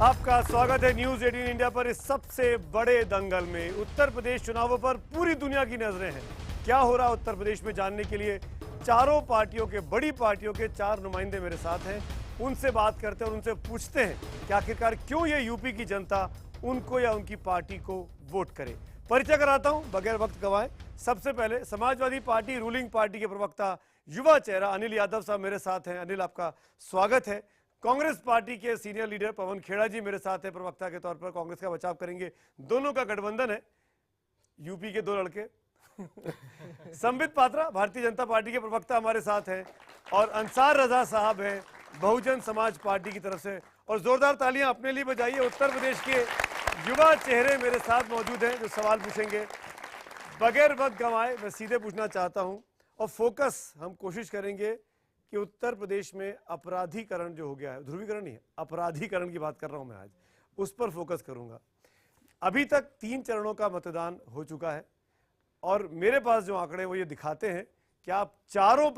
आपका स्वागत है न्यूज 18 इंडिया पर। इस सबसे बड़े दंगल में उत्तर प्रदेश चुनावों पर पूरी दुनिया की नजरें हैं। क्या हो रहा है उत्तर प्रदेश में जानने के लिए चारों पार्टियों के, बड़ी पार्टियों के 4 नुमाइंदे मेरे साथ हैं। उनसे बात करते हैं और उनसे पूछते हैं कि आखिरकार क्यों ये यूपी की जनता उनको या उनकी पार्टी को वोट करे। परिचय कराता हूं बगैर वक्त गवाए। सबसे पहले समाजवादी पार्टी रूलिंग पार्टी के प्रवक्ता, युवा चेहरा अनिल यादव साहब मेरे साथ हैं। अनिल, आपका स्वागत है। कांग्रेस पार्टी के सीनियर लीडर पवन खेड़ा जी मेरे साथ हैं, प्रवक्ता के तौर पर कांग्रेस का बचाव करेंगे। दोनों का गठबंधन है, यूपी के 2 लड़के। संबित पात्रा भारतीय जनता पार्टी के प्रवक्ता हमारे साथ हैं, और अंसार रजा साहब हैं बहुजन समाज पार्टी की तरफ से। और जोरदार तालियां अपने लिए बजाइए। उत्तर प्रदेश के युवा चेहरे मेरे साथ मौजूद हैं जो सवाल पूछेंगे। बगैर वक्त गंवाए मैं सीधे पूछना चाहता हूं, और फोकस हम कोशिश करेंगे कि उत्तर प्रदेश में अपराधीकरण जो हो गया है, ध्रुवीकरण नहीं है, अपराधीकरण की बात कर रहा हूं मैं आज, उस पर फोकस करूंगा। अभी तक 3 चरणों का मतदान हो चुका है, और मेरे पास जो आंकड़े वो ये दिखाते हैं कि आप चारों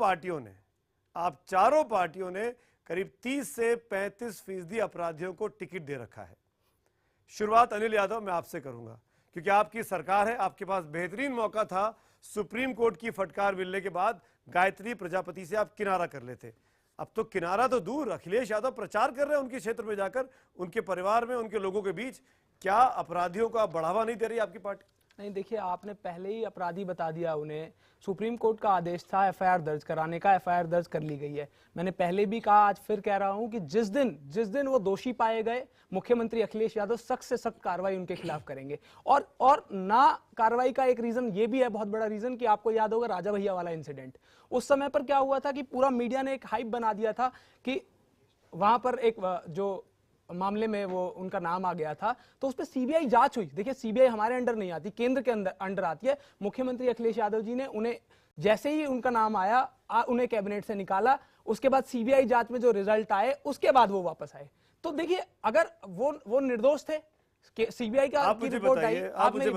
पार्टियों ने करीब 30 से 35% अपराधियों को टिकट दे रखा है। शुरुआत अनिल यादव मैं आपसे करूंगा, क्योंकि आपकी सरकार है, आपके पास बेहतरीन मौका था सुप्रीम कोर्ट की फटकार मिलने के बाद गायत्री प्रजापति से आप किनारा कर लेते। अब तो किनारा तो दूर, अखिलेश यादव प्रचार कर रहे हैं उनके क्षेत्र में जाकर, उनके परिवार में, उनके लोगों के बीच। क्या अपराधियों को बढ़ावा नहीं दे रही आपकी पार्टी? नहीं, देखिए, आपने पहले ही अपराधी बता दिया उन्हें। सुप्रीम कोर्ट का आदेश था एफआईआर दर्ज कराने का, एफआईआर दर्ज कर ली गई है। मैंने पहले भी कहा, आज फिर कह रहा हूं कि जिस दिन वो दोषी पाए गए, मुख्यमंत्री अखिलेश यादव सख्त से सख्त कार्रवाई उनके खिलाफ करेंगे। और ना कार्रवाई का एक रीजन ये भी है, बहुत बड़ा रीजन, कि आपको याद होगा राजा भैया वाला इंसिडेंट। उस समय पर क्या हुआ था कि पूरा मीडिया ने एक हाइप बना दिया था कि वहां पर एक जो मामले में वो उनका नाम आ गया था, तो उस पर सीबीआई जांच हुई। देखिए, सीबीआई हमारे अंडर नहीं आती, केंद्र के अंडर आती है। मुख्यमंत्री अखिलेश यादव जी ने उन्हें, जैसे ही उनका नाम आया, उन्हें कैबिनेट से निकाला। उसके बाद सीबीआई जांच में जो रिजल्ट आए, उसके बाद वो वापस आए। तो देखिए, अगर वो निर्दोष थे, सीबीआई का आप मुझे बताइए, आप मुझे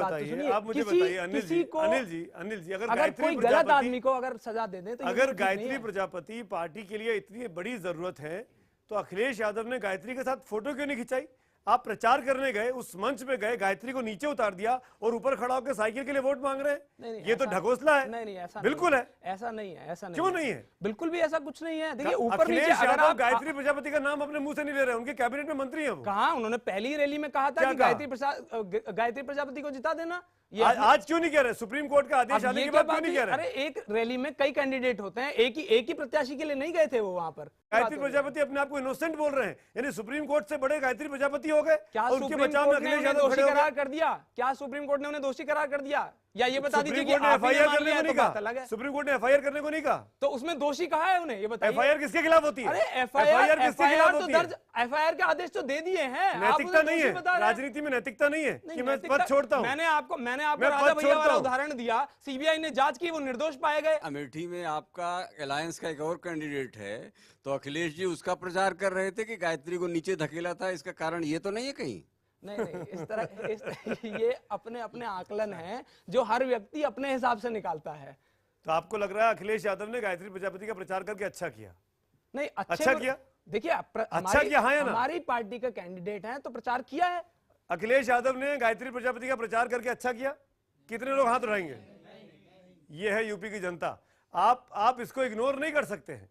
बताइए अनिल जी, अगर कोई गलत आदमी को अगर सजा दे दे, तो अगर गायत्री प्रजापति पार्टी के लिए इतनी बड़ी जरूरत है, तो अखिलेश यादव ने गायत्री के साथ फोटो क्यों नहीं खिंचाई? आप प्रचार करने गए, उस मंच पे गए, गायत्री को नीचे उतार दिया और ऊपर खड़ा होकर साइकिल के लिए वोट मांग रहे हैं। ये तो ढकोसला है। नहीं, ऐसा बिल्कुल है। ऐसा नहीं है, ऐसा नहीं। क्यों नहीं है? बिल्कुल भी ऐसा कुछ नहीं है। देखिए, ऊपर नीचे अगर आप गायत्री प्रजापति का नाम अपने मुंह से नहीं ले रहे, उनके कैबिनेट में मंत्री हैं वो। कहा उन्होंने पहली रैली में कहा था कि गायत्री प्रजापति को जिता देना। आज क्यों नहीं कह रहे? सुप्रीम कोर्ट का आदेश आने के बाद क्यों नहीं कह रहे? अरे, एक रैली में कई कैंडिडेट होते हैं, एक ही प्रत्याशी के लिए नहीं गए थे वो वहां पर। गायत्री प्रजापति अपने आप को इनोसेंट बोल रहे हैं, यानी सुप्रीम कोर्ट से बड़े गायत्री प्रजापति हो गए। क्या सुप्रीम कोर्ट ने उन्हें दोषी करार कर दिया? क्या सुप्रीम कोर्ट ने उन्हें दोषी करार कर दिया? या ये बता दीजिए कि एफआईआर करने को नहीं कहा? सुप्रीम कोर्ट ने एफआईआर करने को नहीं कहा, तो उसमें दोषी कहा है उन्हें? ये बताइए। एफआईआर किसके खिलाफ होती है? अरे, एफआईआर तो दर्ज, एफआईआर के आदेश तो दे दिए हैं। नैतिकता नहीं है, राजनीति में नैतिकता नहीं है कि मैं पद छोड़ता हूं। मैंने आपको राजा भैया वाला उदाहरण दिया। सीबीआई ने जांच की, वो निर्दोष पाए गए। अमेठी में आपका अलायंस का एक और कैंडिडेट है, तो अखिलेश जी उसका प्रचार कर रहे थे कि गायत्री को नीचे धकेला था। इसका कारण ये तो नहीं है कहीं? नहीं, ये अपने आकलन है जो हर व्यक्ति अपने हिसाब से निकालता है। तो आपको लग रहा है अखिलेश यादव ने गायत्री प्रजापति का प्रचार करके अच्छा किया? नहीं, अच्छा किया। देखिए, अच्छा किया, हाँ या ना? हमारी पार्टी का कैंडिडेट है तो प्रचार किया है। अखिलेश यादव ने गायत्री प्रजापति का प्रचार करके अच्छा किया? कितने लोग हाथ उठाएंगे? ये है यूपी की जनता। आप इसको इग्नोर नहीं कर सकते हैं।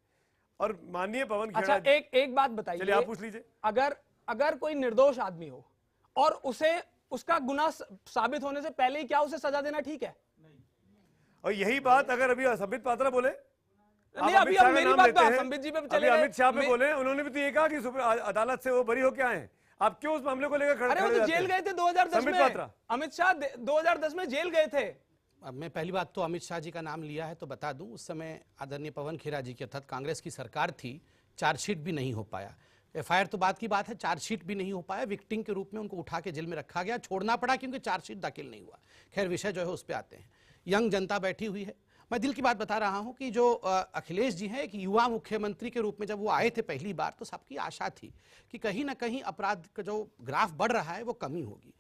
और माननीय पवन खेड़ा, अच्छा, एक बात बताइए। चलिए आप पूछ लीजिए। अगर कोई निर्दोष आदमी हो और उसे उसका गुनाह साबित होने से पहले ही क्या उसे सजा देना ठीक है? और यही बात अगर अभी संबित पात्रा बोले, नहीं, अभी अब मेरी बात संबित जी पे चले, अमित शाह पे बोले, उन्होंने भी तो ये कहा कि अदालत से वो बरी होके आए हैं। आप क्यों उस मामले को लेकर खड़े? अरे, वो तो जेल गए थे 2010 में। अमित शाह 2010 में जेल गए थे। अब मैं पहली बात तो अमित शाह जी का नाम लिया है तो बता दूं, उस समय आदरणीय पवन खेड़ा जी के अर्थात कांग्रेस की सरकार थी, चार्जशीट भी नहीं हो पाया। एफआईआर तो बात की बात है, चार्जशीट भी नहीं हो पाया। विक्टिम के रूप में उनको उठा के जेल में रखा गया, छोड़ना पड़ा क्योंकि चार्जशीट दाखिल नहीं हुआ। खैर, विषय जो है उस पर आते हैं। यंग जनता बैठी हुई है। मैं दिल की बात बता रहा हूं कि जो अखिलेश जी हैं, एक युवा मुख्यमंत्री के रूप में जब वो आए थे पहली बार, तो सबकी आशा थी कि कहीं ना कहीं अपराध का जो ग्राफ बढ़ रहा है वो कमी होगी।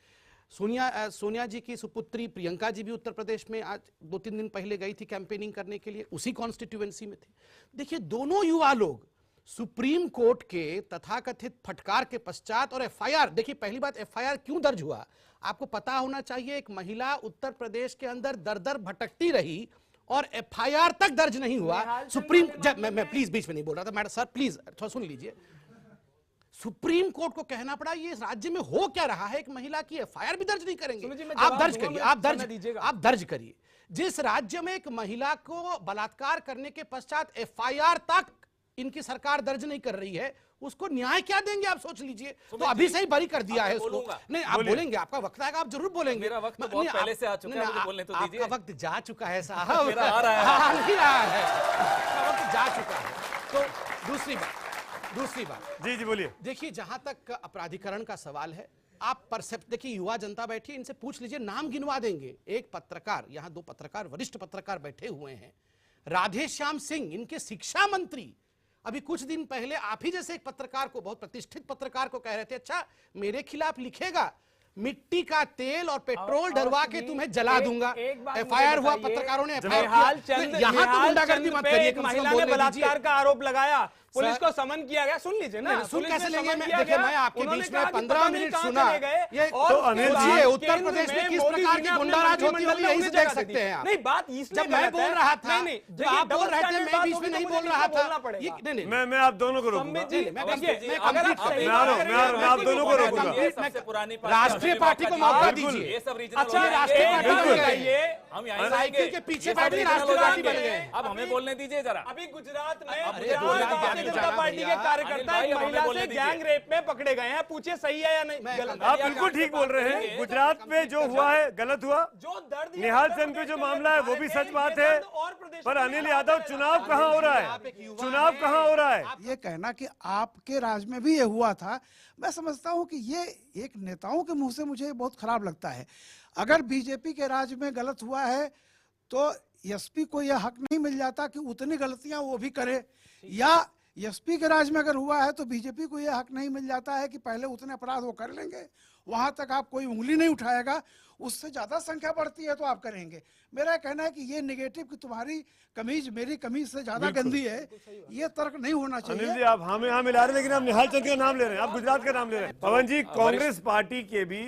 सोनिया जी की सुपुत्री प्रियंका जी भी उत्तर प्रदेश में आज 2-3 दिन पहले गई थी कैंपेनिंग करने के लिए, उसी कॉन्स्टिट्यूएंसी में थी। देखिए, दोनों युवा लोग सुप्रीम कोर्ट के तथाकथित फटकार के पश्चात और एफआईआर, देखिए पहली बात एफआईआर क्यों दर्ज हुआ, आपको पता होना चाहिए। एक महिला उत्तर प्रदेश के अंदर दर दर भटकती रही और एफआईआर तक दर्ज नहीं हुआ। सुप्रीम, मैं प्लीज बीच में नहीं बोल रहा था मैडम, सर प्लीज थोड़ा सुन लीजिए। सुप्रीम कोर्ट को कहना पड़ा ये इस राज्य में हो क्या रहा है, एक महिला की एफआईआर भी दर्ज नहीं करेंगे। आप दर्ज करिए, आप दर्ज करिए। जिस राज्य में एक महिला को बलात्कार करने के पश्चात एफआईआर तक इनकी सरकार दर्ज नहीं कर रही है, उसको न्याय क्या देंगे आप सोच लीजिए। तो अभी से ही बरी कर दिया है उसको। नहीं आप बोलेंगे, आपका वक्त आएगा, आप जरूर बोलेंगे। मेरा वक्त तो बहुत पहले से आ चुका है, मुझे बोलने तो दीजिए। आपका वक्त जा चुका है साहब, मेरा आ रहा है, नहीं रहा है, आपका वक्त जा चुका है। तो दूसरी बात जी जी बोलिए। देखिए जहां तक अपराधीकरण का सवाल है, आप परसेप्ट देखिए, युवा जनता बैठी, इनसे पूछ लीजिए, नाम गिनवा देंगे। एक पत्रकार, यहां दो पत्रकार, वरिष्ठ पत्रकार बैठे हुए हैं, राधेश्याम सिंह इनके शिक्षा मंत्री, अभी कुछ दिन पहले आप ही जैसे एक पत्रकार को, बहुत प्रतिष्ठित पत्रकार को कह रहे थे, अच्छा मेरे खिलाफ लिखेगा, मिट्टी का तेल और पेट्रोल डलवा के तुम्हें जला दूंगा। एफआईआर हुआ, पत्रकारों ने निहाल चंद, यहां तो गुंडागर्दी मत करिए। महिला ने बलात्कार का आरोप लगाया, पुलिस को समन किया गया, सुन लीजिए ना। सुन कैसे लेंगे? देखिए मैं आपके बीच में 15 मिनट सुना, ये तो अनिल जी जी उत्तर प्रदेश में किस प्रकार की गुंडाराज होती है यही से देख सकते हैं आप। नहीं बात इसलिए जब मैं बोल रहा था, जब आप बोल रहे थे, मैं बीच में नहीं बोल रहा था। नहीं मैं आप दोनों को रोकूंगा। आप दोनों को रोकूंगा। राष्ट्रीय पार्टी को मौका दीजिए। ये सब रीजनल अच्छा, हो जाएंगे। राष्ट्रीय पार्टी बिल्कुल। बन गए। हम यहाँ साइकिल के पीछे ये सब बैठे रीजनल राष्ट्रीय हो पार्टी बन जाएंगे। गए। अब हमें बोलने दीजिए जरा। अभी गुजरात में भारतीय जनता पार्टी के कार्यकर्ता भाई, एक हमें महिला बोलने से दीजिए। गैंग रेप में पकड़े गए हैं, पूछिए सही है या नहीं गलत। आप बिल्कुल ठीक बोल रहे हैं। गुजरात में जो हुआ है गलत हुआ। जो दर्द निहाल चंद पे जो मामला है वो भी सच बात है, पर अनिल यादव चुनाव कहाँ हो रहा है, चुनाव कहाँ हो रहा है? ये कहना कि आपके राज में भी ये हुआ था, मैं समझता हूँ कि ये एक नेताओं के मुंह से मुझे बहुत खराब लगता है। अगर बीजेपी के राज में गलत हुआ है तो एसपी को यह हक नहीं मिल जाता कि उतनी गलतियां वो भी करे, या एसपी के राज में अगर हुआ है तो बीजेपी को यह हक नहीं मिल जाता है कि पहले उतने अपराध वो कर लेंगे, वहां तक आप कोई उंगली नहीं उठाएगा, उससे ज्यादा संख्या बढ़ती है तो आप करेंगे। मेरा कहना है कि ये नेगेटिव कि तुम्हारी कमीज मेरी कमीज से ज्यादा गंदी है, ये तर्क नहीं होना अनिल चाहिए। जी आप हमें यहाँ मिला रहे हैं, लेकिन आप निहाल चंद का नाम ले रहे हैं, आप गुजरात का नाम ले रहे हैं। पवन जी, कांग्रेस पार्टी के भी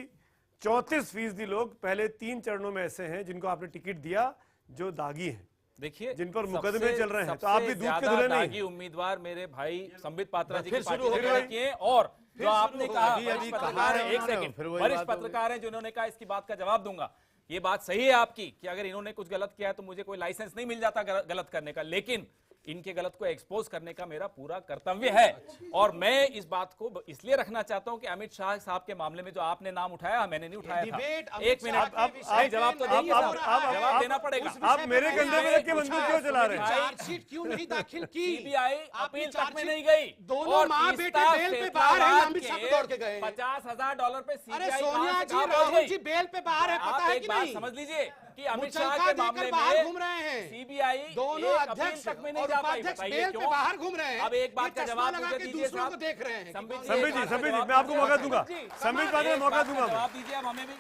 34% लोग पहले 3 चरणों में ऐसे हैं जिनको आपने टिकट दिया जो दागी हैं, देखिए जिन पर सबसे- मुकदमे चल रहे हैं, तो सबसे आप भी दूध के ज्यादा धुले नहीं। दागी उम्मीदवार मेरे भाई संबित पात्रा जी की फिर पार्टी शुरू हो से गया। किए हैं। और जो आपने कहा अभी वरिष्ठ कहा पत्रकार है हैं, एक उन्होंने, सेकंड, फिर वही वरिष्ठ बात हो पत्रकार हैं जिन्होंने कहा इसकी बात का जवाब दूंगा। ये बात सही है आपकी कि अगर इन्होंने कुछ गलत किया है तो मुझे कोई लाइसेंस नहीं मिल जाता गलत करने का, लेकिन इनके गलत को एक्सपोज करने का मेरा पूरा कर्तव्य है। और मैं इस बात को इसलिए रखना चाहता हूं कि अमित शाह साहब के मामले में जो आपने नाम उठाया, मैंने नहीं उठाया था। एक मिनट, आप जवाब तो देंगे साहब, जवाब देना पड़ेगा। आप मेरे कंधे में रख के बंदूक क्यों चला रहे हैं? चार्जशीट क्यों नहीं दाखिल की? सीबीआई अपील तक में नहीं गई। दोनों माँ बेटे बेल पे बाहर हैं, अमित शाह को दौड़ के गए। $50,000 पे अरे सीबीआई सोनिया जी, राहुल जी बेल पे बाहर है, पता आप है एक कि बात नहीं? समझ लीजिए कि अमित शाह मुचलका के देकर मामले बाहर में घूम रहे हैं। सीबीआई दोनों एक अपील अध्यक्ष तक में नहीं और जा पाई। उपाध्यक्ष बताइए बेल पे क्यों? बाहर घूम रहे हैं। अब एक बात का ये जवाब चश्मा मुझे लगा के दीजिए दूसरों साहब। को देख रहे हैं। संबित जी, संबित जी, मैं आपको मौका दूंगा, संबित पात्रा मौका दूंगा मैं। जवाब दीजिए अब हमें भी।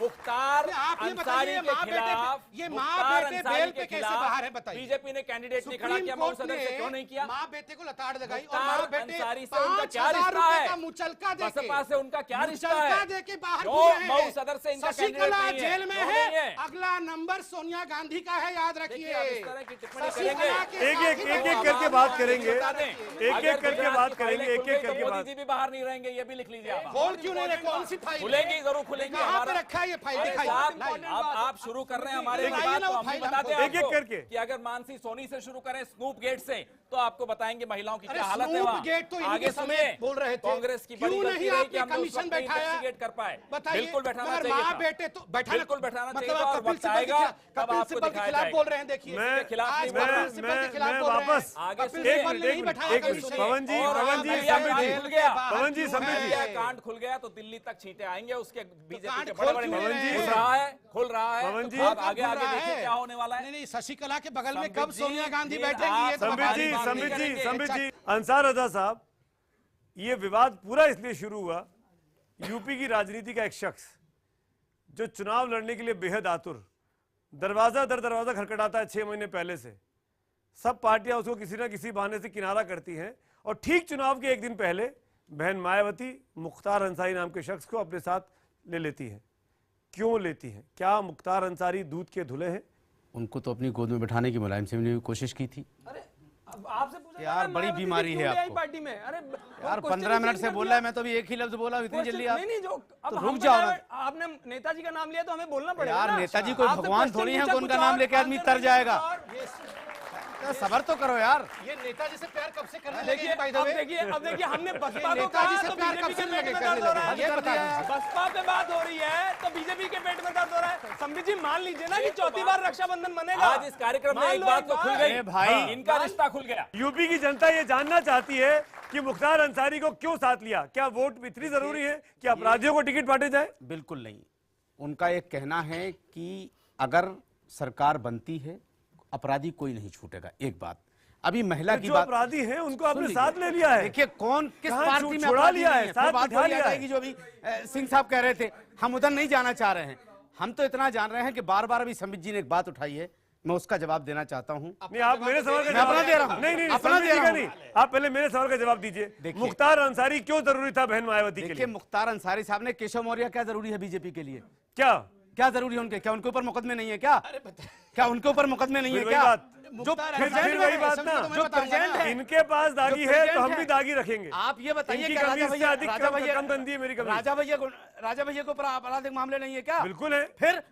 मुख्तार आप ये अंसारी बताइए, के माँ बेटे खिलाफ, ये माँ मुख्तार बेटे अंसारी बेल के पे कैसे खिलाफ बाहर है बताइए? बीजेपी ने कैंडिडेट नहीं खड़ा सुप्रीम किया, कोर्ट सदन से क्यों नहीं किया? माँ बेटे को लताड़ लगाई और मुख्तार माँ बेटे अंसारी से उनका क्या 5,000 रिश्ता रुपए है? का मुचलका देके, बसपा से उनका क्या रिश्ता मुचलका है? देके बाहर जो घूम रहे मऊ हैं। सदर से इनका शशिकला कैंडिडेट नहीं है, जेल में क्यों नहीं है, है? अगला नंबर सोनिया गांधी का है, याद देखिए, रखिए। आप इस तरह की टिप्पणी शशिकला करेंगे। के एक साथ एक करके बात करेंगे, एक एक करके बात करेंगे, एक एक करके मोदी बात। जी भी बाहर नहीं रहेंगे, ये भी लिख लीजिए आप। खोल क्यों नहीं रहे? कौन सी फाइल? खुलेंगी, जरूर खुलेंगी। कहाँ पे हमारा- रखा है ये फाइल? अरे दिखाइए। साहब, लाइए। आप शुरू कर रहे हैं हमारे एक- बात, एक- तो हम भी एक- बताते हैं एक- एक आपको करके। कि अगर मानसी सोनी से शुरू करें स्नूप गेट से, तो आपको बताएंगे महिलाओं की अरे क्या हालत है स्नूप वहाँ। गेट तो इनके आगे समय सुनिए, बोल रहे थे। कांग्रेस की बड़ी क्यों गलती नहीं रही आपने कि हमने उस कमीशन वक्त नहीं बैठाया? इन्वेस्टिगेट कर पाए। बताइए, बिल्कुल बैठाना मगर चाहिए माँ था। बेटे तो बैठाना, बिल्कुल बैठाना मतलब चाहिए था, आप और कपिल वक्त सिब्बल आएगा तब कपिल आपको सिब्बल के दिखाया खिलाफ जाएगा। बोल रहे हैं। देखिए मैं खिलाफ आज नहीं बोल रहा। कपिल सिब्बल के खिलाफ बोल रहे हैं। वापस आगे कपिल सुनिए, सिब्बल ने नहीं बैठाया एक मिनट, कमीशन। पवन जी, और पवन जी, अमेरिया संबित कांड जी, खुल गया। पवन जी, संबित जी। अमेरिया कांड खुल गया तो दिल्ली तक छींटे आएंगे, उसके बीजेपी कांड के खोल बड़े बड़े क्यों नहीं रहे? खुल रहा है, खुल रहा है। पवन तो जी, आप आगे आगे खुल रहा देखिए है। क्या होने वाला है। नहीं शशिकला के बगल में संबित कब जी, सोनिया गांधी ये बैठेंगी? ये तो आप संबित हमारी जी, बात नहीं संबित जी, करेंगे। संबित जी, अंसार रजा साहब, ये विवाद पूरा इसलिए शुरू हुआ, यूपी की राजनीति का एक शख्स जो चुनाव लड़ने के लिए बेहद आतुर, दरवाजा दर दरवाजा खटखटाता है 6 महीने पहले से, सब पार्टियां उसको किसी ना किसी बहाने से किनारा करती हैं और ठीक चुनाव के एक दिन पहले बहन मायावती मुख्तार अंसारी नाम के शख्स को अपने साथ ले लेती है। क्यों लेती है? क्या मुख्तार अंसारी दूध के धुले हैं? उनको तो अपनी गोद में बैठाने की मुलायम सिंह ने भी कोशिश की थी। अरे अब आपसे पूछा यार, था, बड़ी मायावती बीमारी क्यों है ले आई आपको। पार्टी में? अरे यार 15 मिनट से बोल रहा है, मैं तो अभी एक ही लफ्ज बोला, इतनी जल्दी आप नहीं नहीं, जो अब तो हम रुक जाओ ना। आपने नेताजी का नाम लिया तो हमें बोलना पड़ेगा यार ना। नेताजी कोई आपसे भगवान question थोड़ी है पूछा, कि उनका कुछ नाम और, लेके आदमी आंसर तर कुछ जाएगा। और। सबर तो करो यार। ये नेताजी से प्यार कब से करने देखिए अब देखिए हमने बसपा को नेताजी कहा से तो प्यार बीजेपी कब से के पेट में करने दर्द हो रहा लगे? है। ये बता दीजिए। बसपा पे बात हो रही है तो बीजेपी के पेट में दर्द हो रहा है। संबित जी मान लीजिए ना कि चौथी बार रक्षाबंधन बनेगा। आज इस कार्यक्रम में मान एक लो बात एक तो खुल बार। गई अरे भाई, इनका रिश्ता खुल गया। यूपी की जनता ये जानना चाहती है कि मुख्तार अंसारी को क्यों साथ लिया। क्या वोट इतनी जरूरी है कि अपराधियों को टिकट बांटे जाए? बिल्कुल नहीं। उनका एक कहना है कि अगर सरकार बनती है अपराधी कोई नहीं छूटेगा। एक बात अभी महिला की जो बात, अपराधी हैं उनको आपने सुन साथ लीजिए। ले लिया है। देखिए कौन किस कहाँ पार्टी में छोड़ा अपराधी लिया है, नहीं है। फिर साथ बात बिठा वही लिया आ है। जाएगी जो अभी सिंह साहब कह रहे थे। हम उधर नहीं जाना चाह रहे हैं। हम तो इतना जान रहे हैं कि बार बार अभी संबित जी ने एक बात उठाई है, मैं उसका जवाब देना चाहता हूँ। नहीं, आप मेरे सवाल का मैं अपना जवाब दे रहा हूँ। नहीं नहीं अपना संबित दे जी रहा का हूँ। नहीं, आप पहले मेरे सवाल का जवाब दीजिए। देखिए। मुख्तार अंसारी क्यों जरूरी था बहन मायावती के देखिए लिए? मुख्तार अंसारी साहब ने, केशव मौर्य क्या जरूरी है बीजेपी के लिए? क्या क्या जरूरी है उनके? क्या उनके ऊपर मुकदमे नहीं है क्या? क्या उनके ऊपर मुकदमे नहीं है फिर वही क्या? बात। जो फिर वही बात ना, जो प्रेजेंट है, इनके पास दागी है तो हम present भी है। दागी रखेंगे। आप ये बताइए इनकी कि कमी राजा इससे भैया अधिक राजा भैया कम गंदी है मेरी कमी। राजा भैया के ऊपर आपराधिक मामले नहीं है क्या? बिल्कुल है। फिर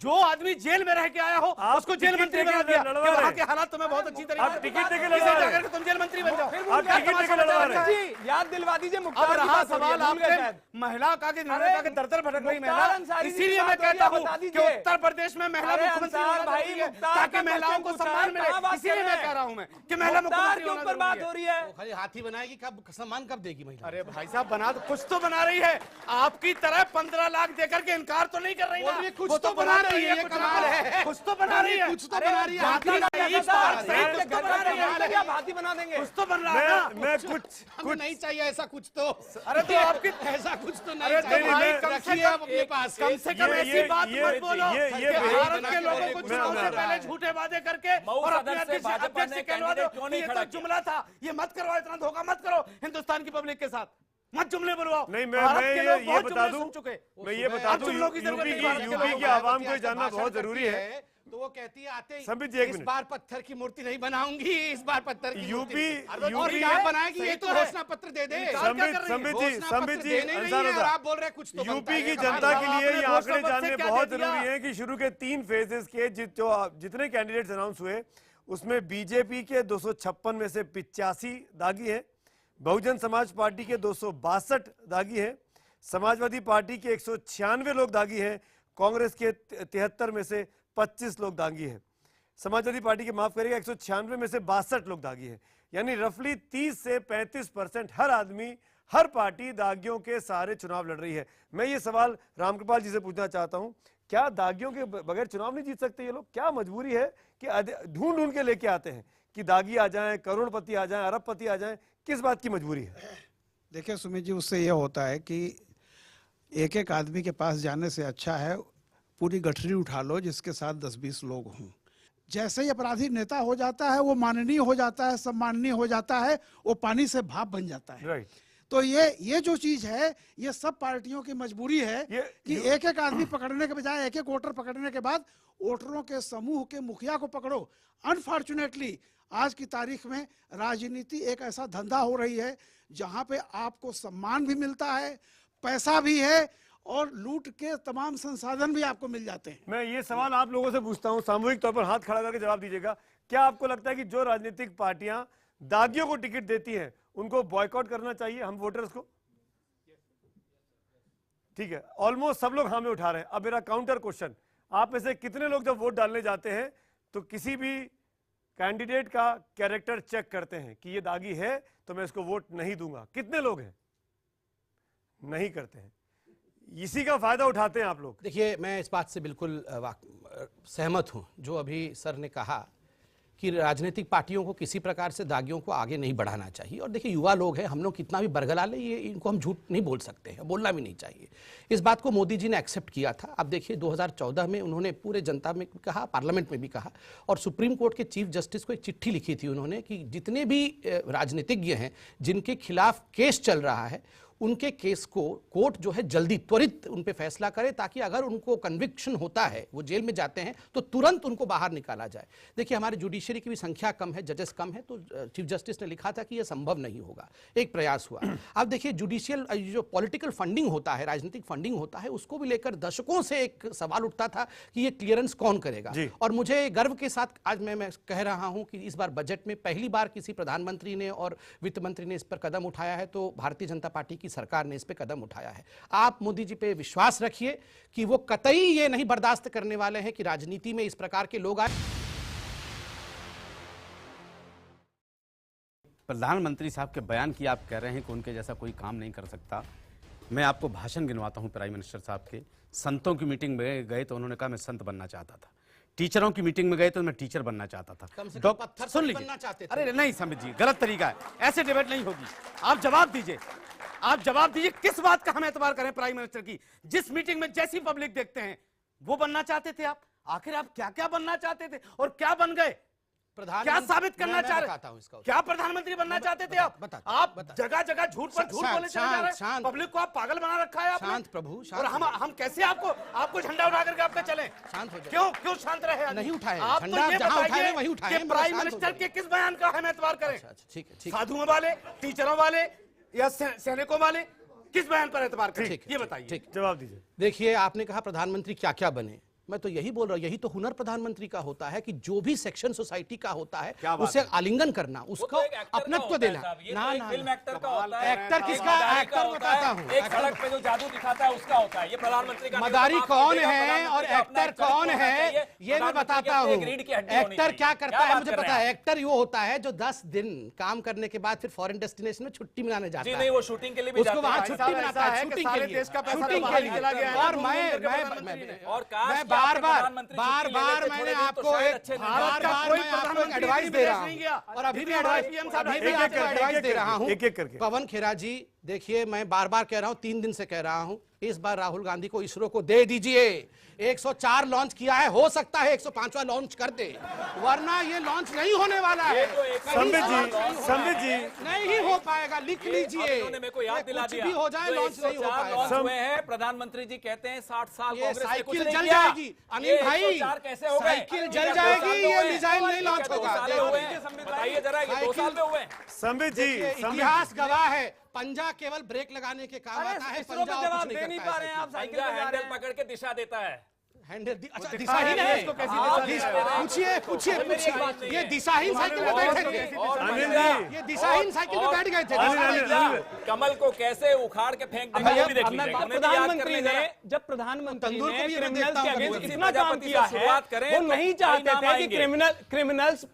जो आदमी जेल में रह के आया हो आप उसको जेल टिकट मंत्री देके बना दिया लड़वा कि वहाँ रहे। के हालात तुम्हें बहुत अच्छी तरीके आप से टिकट देके किसी लड़वा रहे। जाकर के तुम जेल मंत्री बन जाओ। आप टिकट देके लड़वा रहे। जी याद दिलवा दीजिए अब मुख्तार की रहा बात हो रही है, सवाल भूल गए आपके शायद। महिला का कि अरे, दर दर भटक रही मुख्तार महिला, अंसारी जी की इसीलिए मैं बात हो रही है, कहता हूँ बता कि दीजिए। उत्तर प्रदेश में महिला अरे मुख्यमंत्री अंसार होना भाई, जरूरी है, मुख्तार ताकि का महिलाओं क्वेश्चन को पूछा सम्मान है, मिले। कहाँ बात इसीलिए कर मैं रहे हैं? कह रहा हूँ मैं कि महिला मुख्तार मुख्यमंत्री के होना ऊपर बात जरूरी हो है। रही है। वो खाली हाथी बनाएगी, कब सम्मान कब देगी महिला? अरे भाई साहब बना तो कुछ तो बना रही है। आपकी तरह 15 लाख देकर के इनकार तो नहीं कर रही ना। भी कुछ वो तो बना रही है, ये कुछ कमाल है। कुछ तो बना रही है। कुछ तो बना रही है। आखिरी हाथी में इस का बार क्या सही था? कुछ तो बना रही है। क्या हाथी बना देंगे? कुछ तो बन रहा है ना। मैं कुछ हमें नहीं चाहिए ऐसा कुछ तो। अरे तो आपकी ऐसा कुछ तो नहीं अरे तो चाहिए। भाई मैं- कम से रखिए कम आप अपने पास। कम से कम ये- ऐसी ये- बात ये- मत बोलो ये- कि ये- भारत मैं- के लोगों मैं- को कुछ मैं- दिनों से मैं- पहले झूठे वादे करके मऊ और सदन अपने से अध्यक्ष भाजपा अध्यक्ष ने से कहलवा दो कैंडिडेट क्यों कि नहीं ये खड़ा तो किया? जुमला था। ये मत करो, इतना धोखा मत करो हिंदुस्तान की पब्लिक के साथ। मत जुमले बुलवाओ। नहीं, भारत मैं के लोग ये बहुत बता जुमले दूं, सुन चुके। मैं ये बता दूं, जुमलों की जरूरत नहीं, भारत के यूपी लोगों की को। आवाम को जानना बहुत जरूरी है। तो वो कहती है आते ही, संबित जी, एक इस मिनट। बार पत्थर की मूर्ति नहीं बनाऊंगी, इस बार पत्थर की यूपी- मूर्ति। और यूपी क्या है, बनाएगी? ये सही तो तो है। घोषणा पत्र दे दे। संबित जी, संबित जी, अंसार अंसार आप बोल रहे कुछ तो बनता यूपी है, की ये जनता कमाल के है। लिए ये आपने आंकड़े घोषणा पत्र जानने से क्या बहुत दे दिया? जरूरी है कि शुरू के 3 फेजेस के जितने कैंडिडेट्स अनाउंस हुए उसमें बीजेपी के 256 में से 85 दागी है, बहुजन समाज पार्टी के 262 दागी है, समाजवादी पार्टी के 196 लोग दागी हैं, कांग्रेस के 73 में से 25 लोग दागी हैं, समाजवादी पार्टी के माफ करिएगा 196 में से 62 लोग दागी हैं। यानी रफली 30 से 35% हर आदमी, हर पार्टी दागियों के सहारे चुनाव लड़ रही है। मैं ये सवाल रामकृपाल जी से पूछना चाहता हूं, क्या दागियों के बगैर चुनाव नहीं जीत सकते ये लोग? क्या मजबूरी है कि ढूंढ ढूंढ के लेके आते हैं कि दागी आ जाएं, करोड़पति आ जाएं, अरबपति आ जाएं? किस बात की मजबूरी है? देखिए सुमित जी, उससे यह होता है कि एक एक आदमी के पास जाने से अच्छा है पूरी गठरी उठा लो जिसके साथ 10-20 लोग हों। जैसे ही अपराधी नेता हो जाता है वो माननीय हो जाता है, सम्माननीय हो जाता है, वो पानी से भाप बन जाता है। राइट। तो ये जो चीज है, ये सब पार्टियों की मजबूरी है कि एक एक आदमी पकड़ने के बजाय एक एक वोटर पकड़ने के बाद वोटरों के समूह के मुखिया को पकड़ो। अनफॉर्चुनेटली आज की तारीख में राजनीति एक ऐसा धंधा हो रही है जहां पे आपको सम्मान भी मिलता है, पैसा भी है और लूट के तमाम संसाधन भी आपको मिल जाते हैं। मैं ये सवाल आप लोगों से पूछता हूं, सामूहिक तौर पर हाथ खड़ा करके जवाब दीजिएगा। क्या आपको लगता है कि जो राजनीतिक पार्टियां दागियों को टिकट देती हैं उनको बॉयकॉट करना चाहिए, हम वोटर्स को? ठीक है, ऑलमोस्ट सब लोग हाँ में उठा रहे हैं। अब मेरा काउंटर क्वेश्चन, आप में से कितने लोग जब वोट डालने जाते हैं तो किसी भी कैंडिडेट का कैरेक्टर चेक करते हैं कि ये दागी है तो मैं इसको वोट नहीं दूंगा? कितने लोग हैं? नहीं करते हैं। इसी का फायदा उठाते हैं आप लोग। देखिए मैं इस बात से बिल्कुल सहमत हूं जो अभी सर ने कहा कि राजनीतिक पार्टियों को किसी प्रकार से दागियों को आगे नहीं बढ़ाना चाहिए। और देखिए, युवा लोग हैं, हम लोग कितना भी बरगला ले, ये इनको हम झूठ नहीं बोल सकते हैं, बोलना भी नहीं चाहिए। इस बात को मोदी जी ने एक्सेप्ट किया था। अब देखिए 2014 में उन्होंने पूरे जनता में कहा, पार्लियामेंट में भी कहा, और सुप्रीम कोर्ट के चीफ जस्टिस को एक चिट्ठी लिखी थी उन्होंने कि जितने भी राजनीतिज्ञ हैं जिनके खिलाफ केस चल रहा है, उनके केस को कोर्ट जो है जल्दी त्वरित उन पे फैसला करे, ताकि अगर उनको कन्विक्शन होता है, वो जेल में जाते हैं, तो तुरंत उनको बाहर निकाला जाए। देखिए, हमारे जुडिशरी की भी संख्या कम है, जजेस कम है, तो चीफ जस्टिस ने लिखा था कि यह संभव नहीं होगा। एक प्रयास हुआ। अब देखिए, जुडिशियल जो पॉलिटिकल फंडिंग होता है, राजनीतिक फंडिंग होता है, उसको भी लेकर दशकों से एक सवाल उठता था कि ये क्लियरेंस कौन करेगा। और मुझे गर्व के साथ आज मैं कह रहा हूं कि इस बार बजट में पहली बार किसी प्रधानमंत्री ने और वित्त मंत्री ने इस पर कदम उठाया है, तो भारतीय जनता पार्टी की सरकार ने इस पे कदम उठाया है। आप मोदी जी पे विश्वास रखिए कि वो कतई ये नहीं बर्दाश्त करने वाले हैं कि राजनीति में इस प्रकार के लोग आए। प्रधानमंत्री साहब के बयान की आप कह रहे हैं कि उनके जैसा कोई काम नहीं कर सकता। मैं आपको भाषण गिनवाता हूं प्राइम मिनिस्टर साहब के। संतों की मीटिंग में गए तो उन्होंने कहा मैं संत बनना चाहता था। टीचरों की मीटिंग में गए तो मैं टीचर बनना चाहता था। कम से कम पत्थर सुन बनना लीजिए। चाहते थे। अरे नहीं समित जी, गलत तरीका है, ऐसे डिबेट नहीं होगी। आप जवाब दीजिए, आप जवाब दीजिए, किस बात का हम एतबार करें प्राइम मिनिस्टर की? जिस मीटिंग में जैसी पब्लिक देखते हैं वो बनना चाहते थे आप। आखिर आप क्या क्या बनना चाहते थे और क्या बन गए? क्या साबित करना चाह रहे? क्या प्रधानमंत्री बनना चाहते थे आप? आप जगह जगह झूठ पर झूठ बोले चले जा रहे हैं। पब्लिक को आप पागल बना रखा है आपने। शांत प्रभु, और हम कैसे आपको झंडा उठा करके आपके चले? शांत हो जाइए। क्यों शांत रहे? नहीं उठाए आप झंडा, तो ये जहां उठाए बताइए वहीं उठाए। कि प्राइम मिनिस्टर के किस बयान का हम एतबार करें? ठीक है। साधुओं वाले, टीचरों वाले या सैनिकों वाले, किस बयान पर एतबार करें? ये बताइए, जवाब दीजिए। देखिए, आपने कहा प्रधानमंत्री क्या क्या बने, मैं तो यही बोल रहा हूं, यही तो हुनर प्रधानमंत्री का होता है कि जो भी सेक्शन सोसाइटी का होता है उसे आलिंगन करना, उसको अपनत्व देना। एक्टर किसका? एक्टर बताता हूं। एक सड़क पे जो जादू दिखाता है उसका होता है, ये प्रधानमंत्री का मदारी कौन है और एक्टर कौन है ये मैं बताता हूँ। एक्टर क्या करता है मुझे पता है। एक्टर वो होता है जो 10 दिन काम करने के बाद फिर फॉरेन डेस्टिनेशन में छुट्टी मनाने जाता है। नहीं, वो शूटिंग के लिए भी उसको वहां छुट्टी मनाता है, शूटिंग के लिए। और मैं बार-बार मैंने आपको एडवाइस दे रहा हूं और अभी भी एडवाइस दे रहा हूं। एक-एक करके। पवन खेरा जी, देखिए, मैं बार-बार कह रहा हूं, 3 दिन से कह रहा हूं, इस बार राहुल गांधी को इसरो को दे दीजिए। 104 लॉन्च किया है, हो सकता है 105वां लॉन्च कर दे, वरना ये लॉन्च नहीं होने वाला है। संबित जी नहीं हो पाएगा, लिख लीजिए। मेरे को याद दिला दिया, कुछ भी हो जाए, लॉन्च नहीं हो पाएगा। हुए हैं, प्रधानमंत्री जी कहते हैं 60 साल ये कांग्रेस ने कुछ साइकिल नहीं जल किया। जाएगी अनिल भाई, कैसे हो गए? साइकिल जल जाएगी, ये मिसाइल नहीं लॉन्च होगा। बताइए जरा, ये 2 साल में हुए हैं। संबित जी, इतिहास गवाह है, पंजा केवल ब्रेक लगाने के काम आता है, पंजा जवाब दे नहीं पा रहे हैं आप। साइकिल हैंडल पकड़ के दिशा देता है। हैंडल अच्छा दिशाहीन है, इसको कैसी पूछिए ये दिशाहीन साइकिल में बैठे थे अनिल जी, ये दिशाहीन साइकिल में बैठ गए थे। कमल को कैसे उखाड़ के फेंक देंगे वो भी देख लीजिए। प्रधानमंत्री ने जब प्रधानमंत्री ने क्रिमिनल्स के अगेंस्ट इतना काम किया है, वो नहीं चाहते थे कि क्रिमिनल्स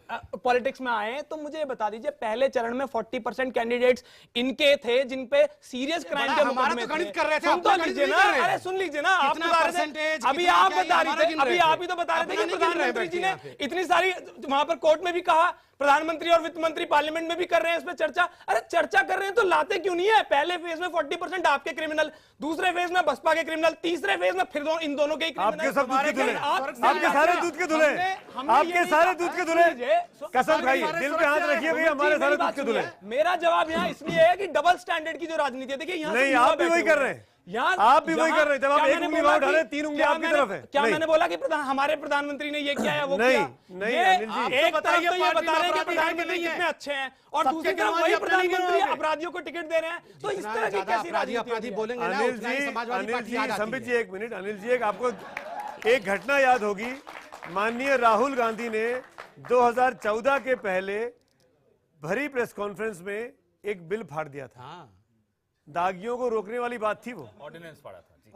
पॉलिटिक्स में आए, तो मुझे बता दीजिए पहले चरण में 40% कैंडिडेट्स इनके थे जिन पे सीरियस क्राइम के मुकदमे गणित कर रहे थे। सुन तो लीजिए ना, अरे सुन लीजिए ना, आप बता रहे थे, अभी आप बता रहे थे, अभी आप ही तो बता रहे थे कि प्रधानमंत्री जी ने इतनी सारी वहां पर कोर्ट में भी कहा, प्रधानमंत्री और वित्त मंत्री पार्लियामेंट में भी कर रहे हैं इस पे चर्चा। अरे चर्चा कर रहे हैं तो लाते क्यों नहीं है? पहले फेज में 40% आपके क्रिमिनल, दूसरे फेज में बसपा के क्रिमिनल, तीसरे फेज में फिर इन दोनों के आपके सब दूध के धुले, आपके सारे दूध के धुले, आपके सारे दूध के धुले। कसम खाइए, दिल पे हाथ रखिए भैया, हमारे सारे दूध के धुले। मेरा जवाब यहाँ इसलिए है कि डबल स्टैंडर्ड की जो राजनीति है, देखिए यहाँ नहीं, आप भी वही कर रहे हैं, आप भी वही कर रहे हैं। जब आप एक उंगली वहां उठा रहे हैं, 3 उंगली आपकी तरफ है। क्या मैंने बोला कि हमारे प्रधानमंत्री ने ये किया है, वो नहीं, किया? नहीं, अनिल जी, एक तरफ तो ये बता रहे हैं कि प्रधानमंत्री कितने अच्छे हैं और दूसरी तरफ वही प्रधानमंत्री अपराधियों को टिकट दे रहे हैं। तो इस तरह की कैसी अपराधी बोलेंगे ना, अनिल उतना ही समाजवादी पार्टी याद आती संबित है। जी, 1 मिनट। अनिल जी, एक आपको एक घटना याद होगी, माननीय राहुल गांधी ने 2014 के पहले भरी प्रेस कॉन्फ्रेंस में एक बिल फाड़ दिया था। दागियों को रोकने वाली बात थी, वो ऑर्डिनेंस पड़ा था।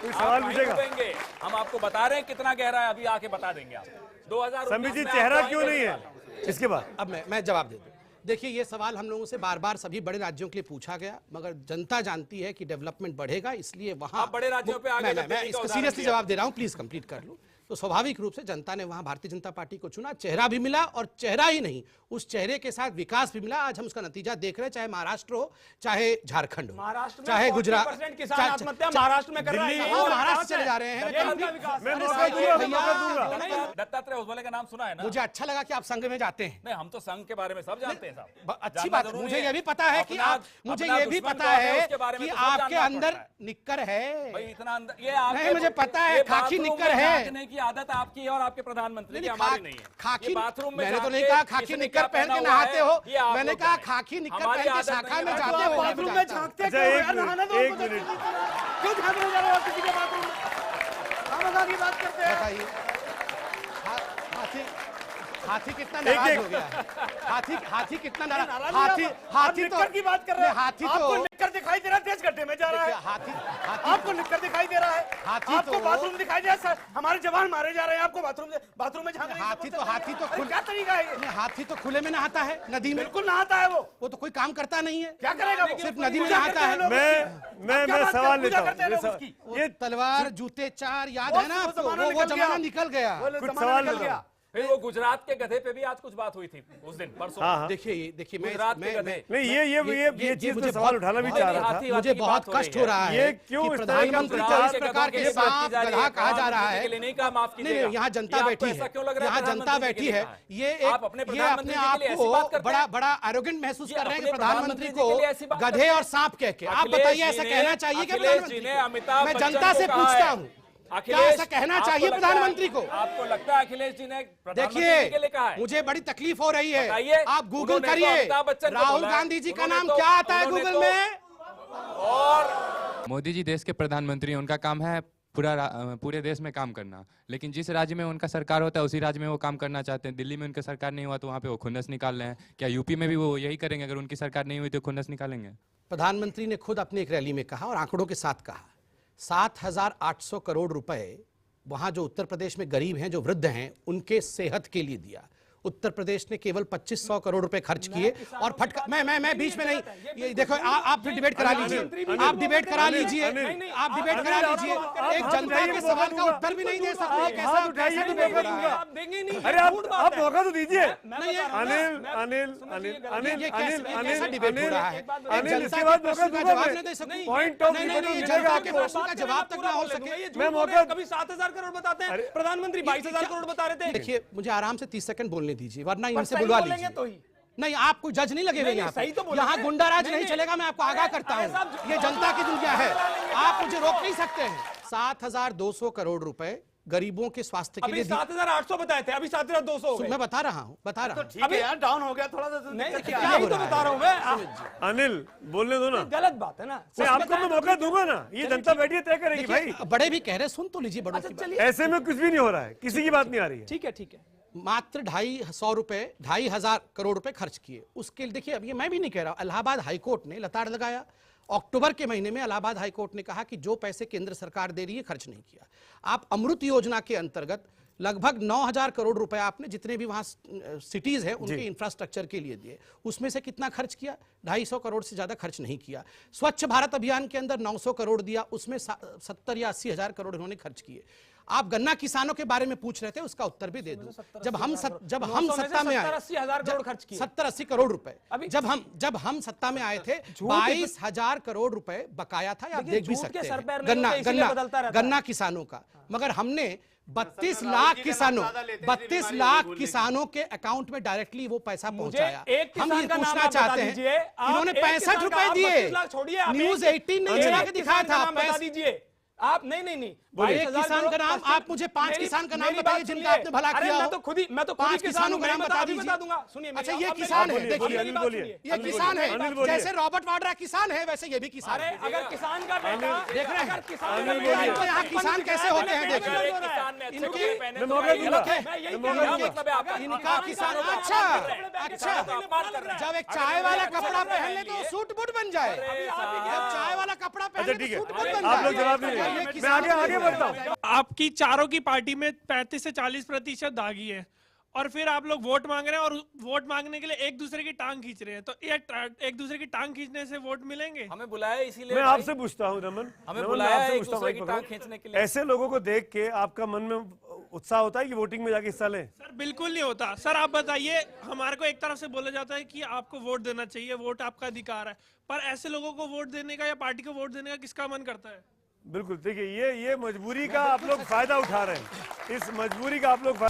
कोई सवाल पूछेगा? हम आपको बता रहे हैं कितना गहरा है, अभी आके बता देंगे आप। 2019 संबित जी में चेहरा आपको क्यों आएंगे नहीं निकालना। है इसके बाद? अब मैं जवाब दे दूं। देखिए, ये सवाल हम लोगों से बार बार सभी बड़े राज्यों के लिए पूछा गया, मगर जनता जानती है कि डेवलपमेंट बढ़ेगा, इसलिए वहां आप बड़े राज्यों पे आगे मैं इसका सीरियसली जवाब दे रहा हूं, प्लीज कंप्लीट कर लूं। तो स्वाभाविक रूप से जनता ने वहां भारतीय जनता पार्टी को चुना, चेहरा भी मिला, और चेहरा ही नहीं, उस चेहरे के साथ विकास भी मिला। आज हम उसका नतीजा देख रहे हैं, चाहे महाराष्ट्र हो, चाहे झारखंड हो, चाहे गुजरात, महाराष्ट्र में कर रहा है, महाराष्ट्र चले जा रहे हैं। दत्तात्रेय होसबले का नाम सुना है ना? मुझे अच्छा लगा कि आप संघ में जाते हैं। नहीं, हम तो संघ के बारे में सब जानते हैं साहब। अच्छी बात, मुझे ये भी पता है कि आप, मुझे ये भी पता है कि आपके अंदर निक्कर है। भाई इतना अंदर ये आप नहीं, मुझे पता है, खाकी निक्कर है। की आदत आपकी और आपके प्रधानमंत्री की, हमारी नहीं है। खाकी बाथरूम में मैंने तो नहीं कहा खाकी निक्कर पहन के नहाते हो, मैंने कहा खाकी निक्कर पहन के शाखा में जाते हो, बाथरूम में झांकते अच्छा, एक मिनट क्यों झांकने जा रहे हो किसी के बाथरूम में? हम की बात करते हैं। बताइए, हाथी कितना नाराज हो गया है? हाथी कितना नाराज? हाथी तो की बात कर रहे हैं। हाथी तो आपको निक्कर दिखाई दे रहा है, तेज गड्ढे में जा रहा है। हाथी आपको निक्कर दिखाई दे रहा है, आपको बाथरूम दिखाई दे रहा है, हमारे जवान मारे जा रहे हैं, आपको बाथरूम में झांकने। हाथी तो क्या तरीका है ये? हाथी तो खुले में नहाता है, नदी में। बिल्कुल नहाता है वो तो कोई काम करता नहीं है, क्या करेगा वो? सिर्फ नदी में नहाता है। मैं सवाल लेता हूँ। ये तलवार जूते चार याद है ना आपको? वो जमाना निकल गया। कुछ सवाल लेता हूँ। फिर वो गुजरात के गधे पे भी आज कुछ बात हुई थी उस दिन परसों। हाँ, हाँ। देखिए गुजरात के गधे। नहीं, ये चीज पे सवाल उठाना भी चाह रहा था। मुझे बहुत कष्ट हो रहा है ये क्यों कि इस तरह का प्रधानमंत्री को इस प्रकार के सांप गधा कहा जा रहा है। नहीं, यहाँ जनता बैठी है, यहाँ जनता बैठी है, ये अपने आप को बड़ा एरोगेंट महसूस कर रहे हैं कि प्रधानमंत्री को गधे और सांप कह के। आप बताइए, ऐसा कहना चाहिए क्या प्रधानमंत्री? मैं जनता से पूछता हूँ, क्या ऐसा कहना चाहिए प्रधानमंत्री को? आपको लगता है अखिलेश जी ने देखिए, मुझे बड़ी तकलीफ हो रही है। आप गूगल करिए, राहुल गांधी जी का नाम क्या आता है गूगल में? और मोदी जी देश के प्रधानमंत्री हैं, उनका काम है पूरे देश में काम करना, लेकिन जिस राज्य में उनका सरकार होता है उसी राज्य में वो काम करना चाहते हैं। दिल्ली में उनका सरकार नहीं हुआ तो वहाँ पे वो खुन्नस निकाल रहे हैं। क्या यूपी में भी वो यही करेंगे? अगर उनकी सरकार नहीं हुई तो खुन्नस निकालेंगे? प्रधानमंत्री ने खुद अपनी एक रैली में कहा और आंकड़ों के साथ कहा, 7,800 करोड़ रुपए वहां जो उत्तर प्रदेश में गरीब हैं, जो वृद्ध हैं, उनके सेहत के लिए दिया। उत्तर प्रदेश ने केवल 2500 करोड़ रुपए खर्च किए और फटका। मैं बीच में नहीं, ये देखो, आप फिर डिबेट करा लीजिए, आप डिबेट करा लीजिए, आप डिबेट करा लीजिए। एक जनता के सवाल का उत्तर भी नहीं दे सकते, कैसा डिबेट हो रहा है? अरे आप मौका तो दीजिए। अनिल, इसके बाद जवाब नहीं दे सकूं, पॉइंट ऑफ जनता के प्रश्न का जवाब तक ना हो सके। मैं मौका कभी 7,000 करोड़ बताते हैं, प्रधानमंत्री 22,000 करोड़ बता रहे थे। देखिए, मुझे आराम से 30 सेकंड बोलने दीजिए, वरना इनसे बुलवा लीजिए। तो ही नहीं, आप कोई जज नहीं लगे हुए यहाँ सही तो बोला। यहाँ गुंडाराज नहीं चलेगा, मैं आपको आगाह करता हूँ। ये जनता की दुनिया है, आप मुझे रोक नहीं सकते हैं। 7,200 करोड़ रुपए गरीबों के स्वास्थ्य के लिए 7,800 बताए थे, अभी 7,200 हो गए। मैं बता रहा हूँ अभी यार डाउन हो गया थोड़ा सा। नहीं, क्या ही तो बता रहा हूँ मैं। अनिल, बोलने दो ना। गलत बात है ना। आपको मैं मौका दूंगा ना, ये जनता बैठी तय करेगी भाई। बड़े भी कह रहे, सुन तो लीजिए बड़ों की बात। ऐसे में कुछ भी नहीं हो रहा है, किसी की बात नहीं आ रही है। ठीक है। मात्र 2,500 करोड़ रुपए खर्च किए। उसके लिए देखिए, अब ये मैं भी नहीं कह रहा, इलाहाबाद हाईकोर्ट ने लताड़ लगाया। अक्टूबर के महीने में इलाहाबाद हाईकोर्ट ने कहा कि जो पैसे केंद्र सरकार दे रही है खर्च नहीं किया। आप अमृत योजना के अंतर्गत लगभग 9,000 करोड़ रुपए आपने जितने भी वहां सिटीज हैं उनके इंफ्रास्ट्रक्चर के लिए दिए, उसमें से कितना खर्च किया? 250 करोड़ से ज्यादा खर्च नहीं किया। स्वच्छ भारत अभियान के अंदर 900 करोड़ दिया, उसमें 70 या 80 हजार करोड़ इन्होंने खर्च किए। आप गन्ना किसानों के बारे में पूछ रहे थे, उसका उत्तर भी दे दूं। जब हम सत्ता में आए, 70-80 करोड़ रुपए, जब हम सत्ता में आए थे, 22,000 करोड़ रुपए बकाया था। आप देख भी सकते हैं गन्ना किसानों का। मगर हमने 32 लाख किसानों के अकाउंट में डायरेक्टली वो पैसा पहुंचाया। हम ये पूछना चाहते हैं, इन्होंने 65 रुपए दिए। न्यूज 18 ने चला के दिखाया था। बता दीजिए आप। नहीं एक किसान का नाम, आप मुझे 5 किसान का नाम बताइए जिनका आपने भला किया। मैं तो 5 किसानों का नाम बता दूंगा। सुनिए, अच्छा, ये किसान है, देखिए ये किसान है, जैसे रॉबर्ट वाड्रा किसान है वैसे ये भी किसान है। अगर किसान का बेटा देख रहे हैं, तो यहाँ किसान कैसे होते हैं देख रहे हैं। इनका किसान, अच्छा, जब एक चाय वाला कपड़ा पहन ले तो सूट बूट बन जाए। जब चाय वाला कपड़ा पहन ले तो सूट बूट बन जाए। आप लोग जवाब दीजिए, मैं आगे बढ़ता हूं। आपकी चारों की पार्टी में 35 से 40% दागी है और फिर आप लोग वोट मांग रहे हैं और वोट मांगने के लिए एक दूसरे की टांग खींच रहे हैं। तो ये एक दूसरे की टांग खींचने से वोट मिलेंगे? हमें बुलाया इसीलिए मैं भाई। आपसे पूछता हूँ रमन, हमें रमन, बुलाया मैं आपसे है एक पूछता हूँ, दूसरे की माइक टांग पकड़ो। खींचने के लिए। ऐसे लोगों को देख के आपका मन में उत्साह होता है कि वोटिंग में जाके हिस्सा लें? सर बिल्कुल नहीं होता। सर आप बताइए, हमारे को एक तरफ से बोला जाता है कि आपको वोट देना चाहिए, वोट आपका अधिकार है, पर ऐसे लोगों को वोट देने का या पार्टी को वोट देने का किसका मन करता है? बिल्कुल, देखिए ये मजबूरी का आप लोग फायदा उठा रहे हैं, इस मजबूरी का आप लोग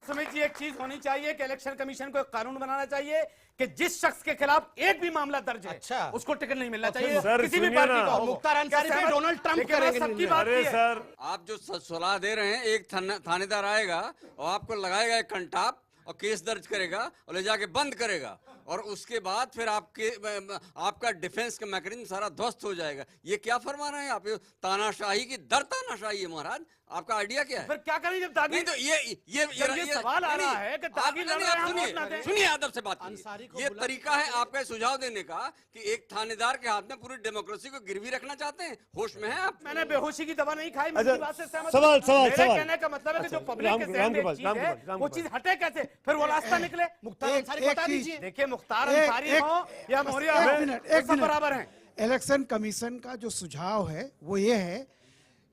सुमित जी, एक चीज होनी चाहिए कि इलेक्शन कमीशन को एक कानून बनाना चाहिए कि जिस शख्स के खिलाफ एक भी मामला दर्ज है, अच्छा, उसको टिकट नहीं मिलना चाहिए, सर, किसी भी सुनिए पार्टी ना। का हो। मुख्तार अंसारी पे डोनाल्ड ट्रंप लेकिन करेंगे सबकी निर्णय। बात अरे की है। सर, आप जो सलाह दे रहे हैं, एक थानेदार आएगा और आपको लगाएगा एक कंटाप और केस दर्ज करेगा और ले जाके बंद करेगा, और उसके बाद फिर आपका डिफेंस का मैकेनिज्म सारा ध्वस्त हो जाएगा। ये क्या फरमा रहे हैं आप? ये तानाशाही की दर तानाशाही है महाराज। आपका आइडिया क्या है? फिर क्या करें जब दागी नहीं तो ये सवाल आ रहा है कि दागी लड़ रहे हैं, हम वोट ना दें। सुनिए अदब से बात अंसारी को कीजिए। ये बुला- तरीका है आपका सुझाव देने का कि एक थानेदार के हाथ में पूरी डेमोक्रेसी को गिरवी रखना चाहते हैं? होश में है आप? मैंने बेहोशी की दवा नहीं खाई, मैं अच्छा, इस बात से सहमत सवाल, हूं। सवाल, मेरे सवाल। कहने का मतलब है कि जो अच्छा, पब्लिक के जहन में चीज है, वो चीज हटे कैसे? फिर वो रास्ता निकले। मुख्तार अंसारी को एक बता चीज- दीजिए। देखिए, मुख्तार एक- अंसारी एक- हो या मौर्य एक हो, मिनट, वो एक सब मिनट। बराबर हैं। इलेक्शन कमीशन का जो सुझाव है वो ये है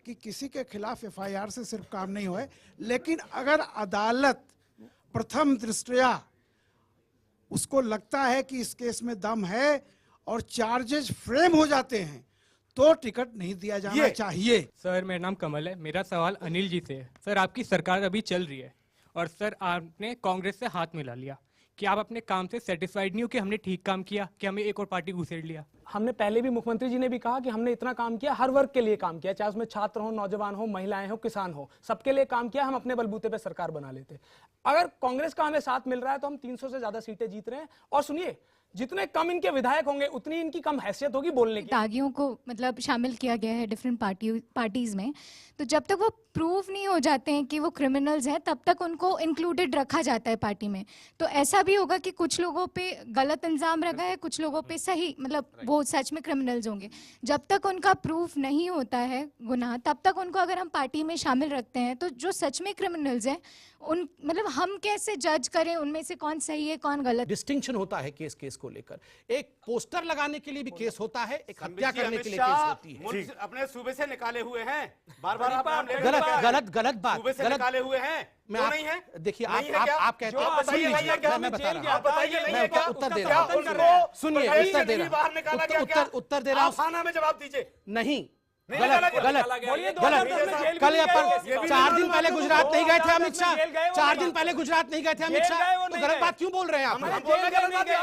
कि किसी के खिलाफ एफआईआर से सिर्फ काम नहीं होए, लेकिन अगर अदालत प्रथम दृष्टया उसको लगता है कि इस केस में दम है और चार्जेस फ्रेम हो जाते हैं तो टिकट नहीं दिया जाना चाहिए। सर मेरा नाम कमल है। मेरा सवाल अनिल जी से है। सर आपकी सरकार अभी चल रही है और सर आपने कांग्रेस से हाथ मिला लिया, कि आप अपने काम से सेटिस्फाइड नहीं हो कि हमने ठीक काम किया कि हमें एक और पार्टी घुसेड़ लिया? हमने पहले भी, मुख्यमंत्री जी ने भी कहा कि हमने इतना काम किया, हर वर्ग के लिए काम किया, चाहे उसमें छात्र हो, नौजवान हो, महिलाएं हो, किसान हो, सबके लिए काम किया। हम अपने बलबूते पे सरकार बना लेते। अगर कांग्रेस का हमें साथ मिल रहा है तो हम 300 से ज्यादा सीटें जीत रहे हैं। और सुनिए, जितने कम इनके विधायक होंगे उतनी इनकी कम हैसियत होगी बोलने की। दागियों को मतलब शामिल किया गया है डिफरेंट पार्टीज में, तो जब तक वो प्रूव नहीं हो जाते हैं कि वो क्रिमिनल्स हैं तब तक उनको इंक्लूडेड रखा जाता है पार्टी में। तो ऐसा भी होगा कि कुछ लोगों पे गलत इल्ज़ाम लगा है, कुछ लोगों पे सही, मतलब वो सच में क्रिमिनल्स होंगे। जब तक उनका प्रूफ नहीं होता है गुनाह, तब तक उनको अगर हम पार्टी में शामिल रखते हैं तो जो सच में क्रिमिनल्स हैं उन, मतलब हम कैसे जज करें उनमें से कौन सही है कौन गलत? डिस्टिंक्शन होता है केस को लेकर। एक पोस्टर लगाने के लिए भी केस होता है, एक हत्या जी, करने अमित के लिए शाह केस होती है। मुल्क अपने सूबे से निकाले हुए हैं, बार बार आप नाम ले रहे गलत हैं। गलत गलत बात, सूबे से गलत। निकाले हुए हैं, मैं क्यों आप- नहीं है? देखिए, नहीं है क्या? आप कहते हैं, आप बताइए, सुन नहीं है क्या? लीजिए, मैं बता रहा हूं। आप बताइए, नहीं मैं है क्या? उत्तर दे क्या रहा हूं। उनको सुनिए, प्रदेश उत्तर से दे नहीं रहा बाहर हूं। निकाला गया क्या? उत्तर दे रहा हूं। आप थाना में जवाब दीजिए। नहीं, नहीं गलत निकाला गया। गलत बोलिए, गलत। 2010 में जेल कल भी या गए, पर ये भी 4 दिन मालूम पहले आपको। गुजरात नहीं गए थे 2010 अमित शाह। में जेल गए वो 4 नहीं दिन गए। पहले गुजरात नहीं गए थे अमित जेल शाह। गए वो तो नहीं गलत गए। बात क्यों बोल रहे हैं आप? हम बोल रहे हैं गलत बात है,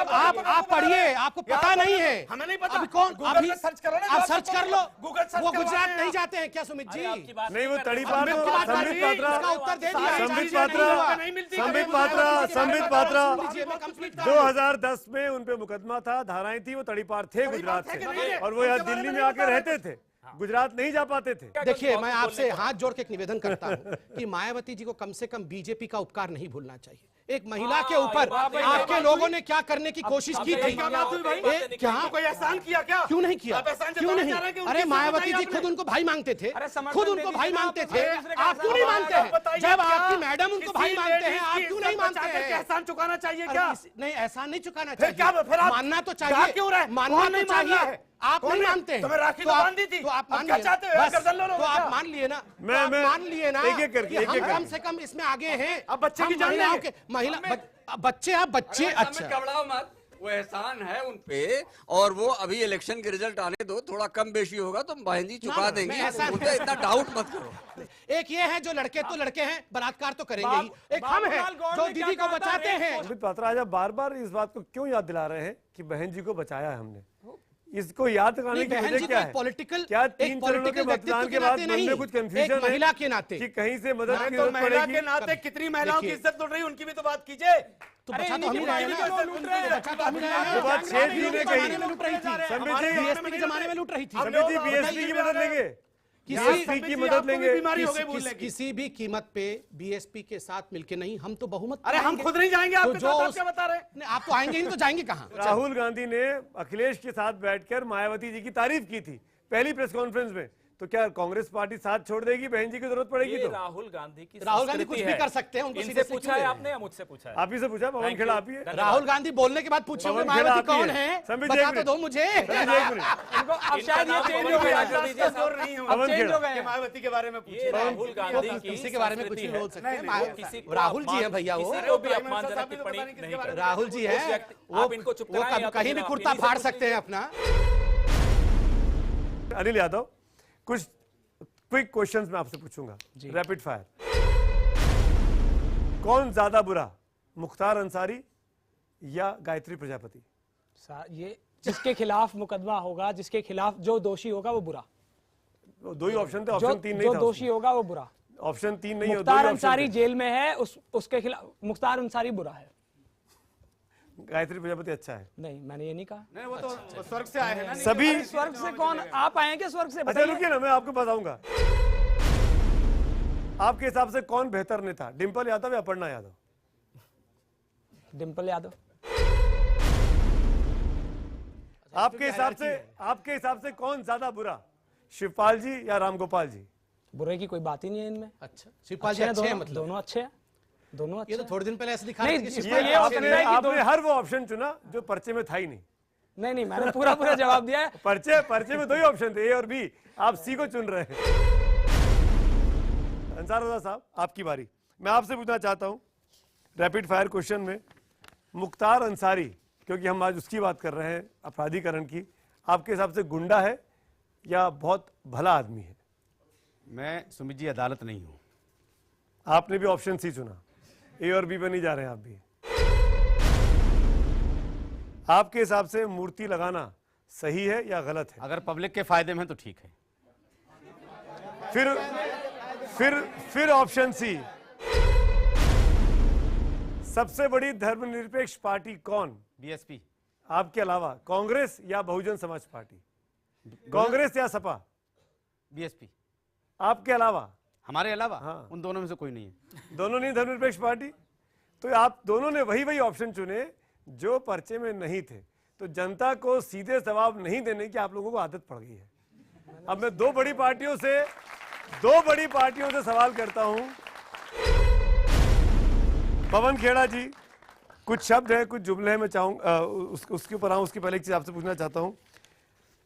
आप पढ़िए, आपको पता नहीं है। हमें नहीं पता। अभी कौन गूगल अभी पे सर्च करो ना, आप जवाब सर्च तो कर लो। गूगल सर्च वो करवाते गुजरात हैं नहीं आप। जाते हैं क्या सुमित जी? नहीं, वो तड़ीपार संबित तो पात्रा संबित जी, पात्रा इसका उत्तर दे दिया। संबित चार चीजें नहीं हुआ। पात्रा नहीं मिलती। संबित कभी पात्रा मुझे संबित बताइए, पात्रा सुन लीजिए, मैं कंप्लीट कर रहा हूं। 2010 में उन पे मुकदमा था, धाराएं थी, वो तड़ीपार थे गुजरात थे कि से, नहीं थे? और वो यहाँ उनके बारे दिल्ली में में नहीं आके बता रहते थे, गुजरात नहीं जा पाते थे। देखिए, मैं आपसे हाथ जोड़ के एक निवेदन करता हूं कि मायावती जी को कम से कम बीजेपी का उपकार नहीं भूलना चाहिए। एक महिला के ऊपर आपके लोगों ने क्या करने की कोशिश की थी? क्या बात हुई भाई? क्या तो कोई एहसान किया क्या? क्यों नहीं किया? आप एहसान क्यों जताना नहीं? चाह रहे हैं कि उनकी अरे इज्जत मायावती बताई जी आपने? खुद उनको भाई मांगते थे, अरे समर्थन खुद दे उनको दीजिए भाई ना, मांगते आप थे। दूसरे का आप क्यों नहीं एहसान मानते आप हैं? बताइए जब क्या? आपकी मैडम उनको किसी भाई मानते हैं, लेडीज आप की क्यों नहीं इज्जत मानते बचा करके हैं? एहसान चुकाना चाहिए अरे क्या? नहीं, ऐसा नहीं चुकाना फिर क्या? चाहिए। फिर आप मानना तो गा चाहिए, क्यों रहे? मानना कौन तो नहीं मान रहा चाहिए। है? आप कौन नहीं नहीं? मानते हैं। तुम्हें राखी तो आप- बांध दी थी। तो आप अब मान क्या लिए। चाहते हो? बस, गर्दन लो लो तो क्या? आप मान लिए ना, मैं- तो आप मैं- मान लिए ना एक एक करके, कि एक हम एक कम करके। से कम इसमें आगे हैं। अब बच्चे की हम जान महिलाओं लेंगे। के महिला बच्चे आप बच्चे अच्छा घबराओ मत, वो एहसान है उन पे, और वो अभी इलेक्शन के रिजल्ट आने दो, थोड़ा कम बेशी होगा तो बहन जी चुका ना, देंगी। मैं ऐसा मुझे नहीं- इतना डाउट मत करो। एक ये है जो लड़के तो लड़के हैं, बलात्कार तो करेंगे ही। एक हम हैं बाबूलाल गौर जो ने क्या दीदी को कहा था? बचाते हैं। संबित पात्रा आज आप बार बार इस बात को क्यों याद दिला रहे हैं कि बहन जी को बचाया है हमने? इसको याद कराने नहीं, की बहन वजह जी क्या तो है? एक पॉलिटिकल क्या एक 3 चरणों के पॉलिटिकल मतदान व्यक्तित्व के के बाद नाते मन में नहीं, कुछ एक कंफ्यूजन है महिला के नाते। कि कहीं से मदद की तो जरूरत महिला के पड़ेगी? नाते कितनी महिलाओं की देखिए। इज्जत उड़ रही है उनकी भी तो बात कीजिए। तो बचा तो हम ही रहे हैं ना, बचा तो हम ही रहे हैं। ये बात शेष जी ने कही। जमाने में लूट रही थी, संबित जी, बीएसपी के जमाने में लूट रही थी। संबित जी, बीएसपी की मदद लेंगे, बीएसपी की मदद लेंगे। बीमारी हो गई बोलने की। किसी भी कीमत पे बीएसपी के साथ मिलके नहीं, हम तो बहुमत अरे हम खुद नहीं जाएंगे आपके जो साथ, आप क्या बता रहे हैं? नहीं, आप तो आएंगे ही नहीं, तो जाएंगे कहाँ? राहुल गांधी ने अखिलेश के साथ बैठकर मायावती जी की तारीफ की थी पहली प्रेस कॉन्फ्रेंस में, तो क्या कांग्रेस पार्टी साथ छोड़ देगी बहन जी की जरूरत पड़ेगी? ये तो राहुल गांधी की राहुल गांधी संस्कृति कुछ भी है। कर सकते हैं, उनको इनसे सीधे पूछा क्यों है दे रहे आपने या मुझसे पूछा है? आप ही से पूछा, पवन Thank खेड़ा you. आप ही है। धन्यवाद। राहुल गांधी बोलने के बाद पूछोगे पवन खेड़ा मायावती आप ही कौन है। है, संबित जी, बता एक तो दो मिनट। मुझे। संबित जी, एक मिनट। इनको अब इनका शायद ये नाम चेंज पवन हो गया खेड़ा है। कर दीजिए साहब। नहीं हूँ, पवन अब चेंज खेड़ा। हो गए हैं। मायावती के बारे में ये पूछिए। राहुल गांधी की किसी के बारे में कुछ भी संस्कृति बोल है। सकते हैं। वो किसी को राहुल जी अपमान- हैं भैया वो। किसी को भी प्राइम मिनिस्टर अपमानजनक साहब भी तो टिप्पणी पता नहीं किसके नहीं बारे में करें। राहुल जी उस हैं, व्यक्ति- वो आप इनको चुप वो कराएं या तो कहीं फिर भी आप कुर्ता इन्हीं से फाड़ पूछ सकते हैं लीजिए। अपना। अनिल यादव, कुछ क्विक क्वेश्चंस मैं आपसे पूछूंगा, रैपिड फायर। कौन ज्यादा बुरा, मुख्तार अंसारी या गायत्री प्रजापति? ये जिसके खिलाफ मुकदमा होगा, जिसके खिलाफ जो दोषी होगा वो बुरा, दो ही ऑप्शन थे, जो ऑप्शन 3 नहीं जो था दोषी होगा वो बुरा। उसमें। ऑप्शन 3 नहीं है, दो मुख्तार ही ऑप्शन अंसारी थे। जेल में है, उसके खिलाफ मुख्तार अंसारी बुरा है। गायत्री प्रजापति अच्छा है। नहीं, मैंने ये नहीं कहा। नहीं, वो तो स्वर्ग से आए हैं ना। सभी स्वर्ग से कौन आप आएंगे? स्वर्ग से अच्छा बताइए। रुकिए ना, मैं आपको बताऊंगा। आपके हिसाब से कौन बेहतर नेता, डिंपल यादव या अपर्णा यादव? डिंपल यादव। आपके हिसाब से कौन ज्यादा बुरा, शिवपाल जी या रामगोपाल जी? बुरे की कोई बात ही नहीं है इनमें। अच्छा, शिवपाल जी अच्छे हैं अच्छे हैं दोनों, मतलब। दोनों अच्छे हैं, दोनों अच्छे ये तो हैं। थोड़े दिन पहले ऐसे दिखा नहीं, रहे थे कि इसमें शिवपाल ये जी अच्छे ऑप्शन हैं। है कि आपने हर वो ऑप्शन चुना जो पर्चे में था ही नहीं। नहीं, मैंने पूरा जवाब दिया है। पर्चे में दो ही ऑप्शन थे, ए और बी, आप सी को चुन रहे हैं। अंसार रजा साहब, आपकी बारी। मैं आपसे पूछना चाहता हूं रैपिड फायर क्वेश्चन में, मुख्तार अंसारी, क्योंकि हम आज उसकी बात कर रहे हैं, अपराधीकरण की, आपके हिसाब से गुंडा है या बहुत भला आदमी है? मैं सुमित जी अदालत नहीं हूँ। आपने भी ऑप्शन सी चुना, ए और बी पे नहीं जा रहे हैं आप भी। आपके हिसाब से मूर्ति लगाना सही है या गलत है? अगर पब्लिक के फायदे में है तो ठीक है। फिर ऑप्शन सी, सबसे बड़ी धर्मनिरपेक्ष पार्टी कौन? बीएसपी। आपके अलावा कांग्रेस या बहुजन समाज पार्टी? कांग्रेस या सपा? बीएसपी। आपके अलावा? हमारे अलावा हाँ। उन दोनों में से कोई नहीं है। दोनों नहीं धर्मनिरपेक्ष पार्टी? तो आप दोनों ने वही ऑप्शन चुने जो पर्चे में नहीं थे। तो जनता को सीधे जवाब नहीं देने की आप लोगों को आदत पड़ गई है। अब मैं दो बड़ी पार्टियों से सवाल करता हूं। पवन खेड़ा जी, कुछ शब्द है, कुछ जुमले हैं, मैं चाहूंगा उसके ऊपर आऊं। उसके पहले एक चीज आपसे पूछना चाहता हूं,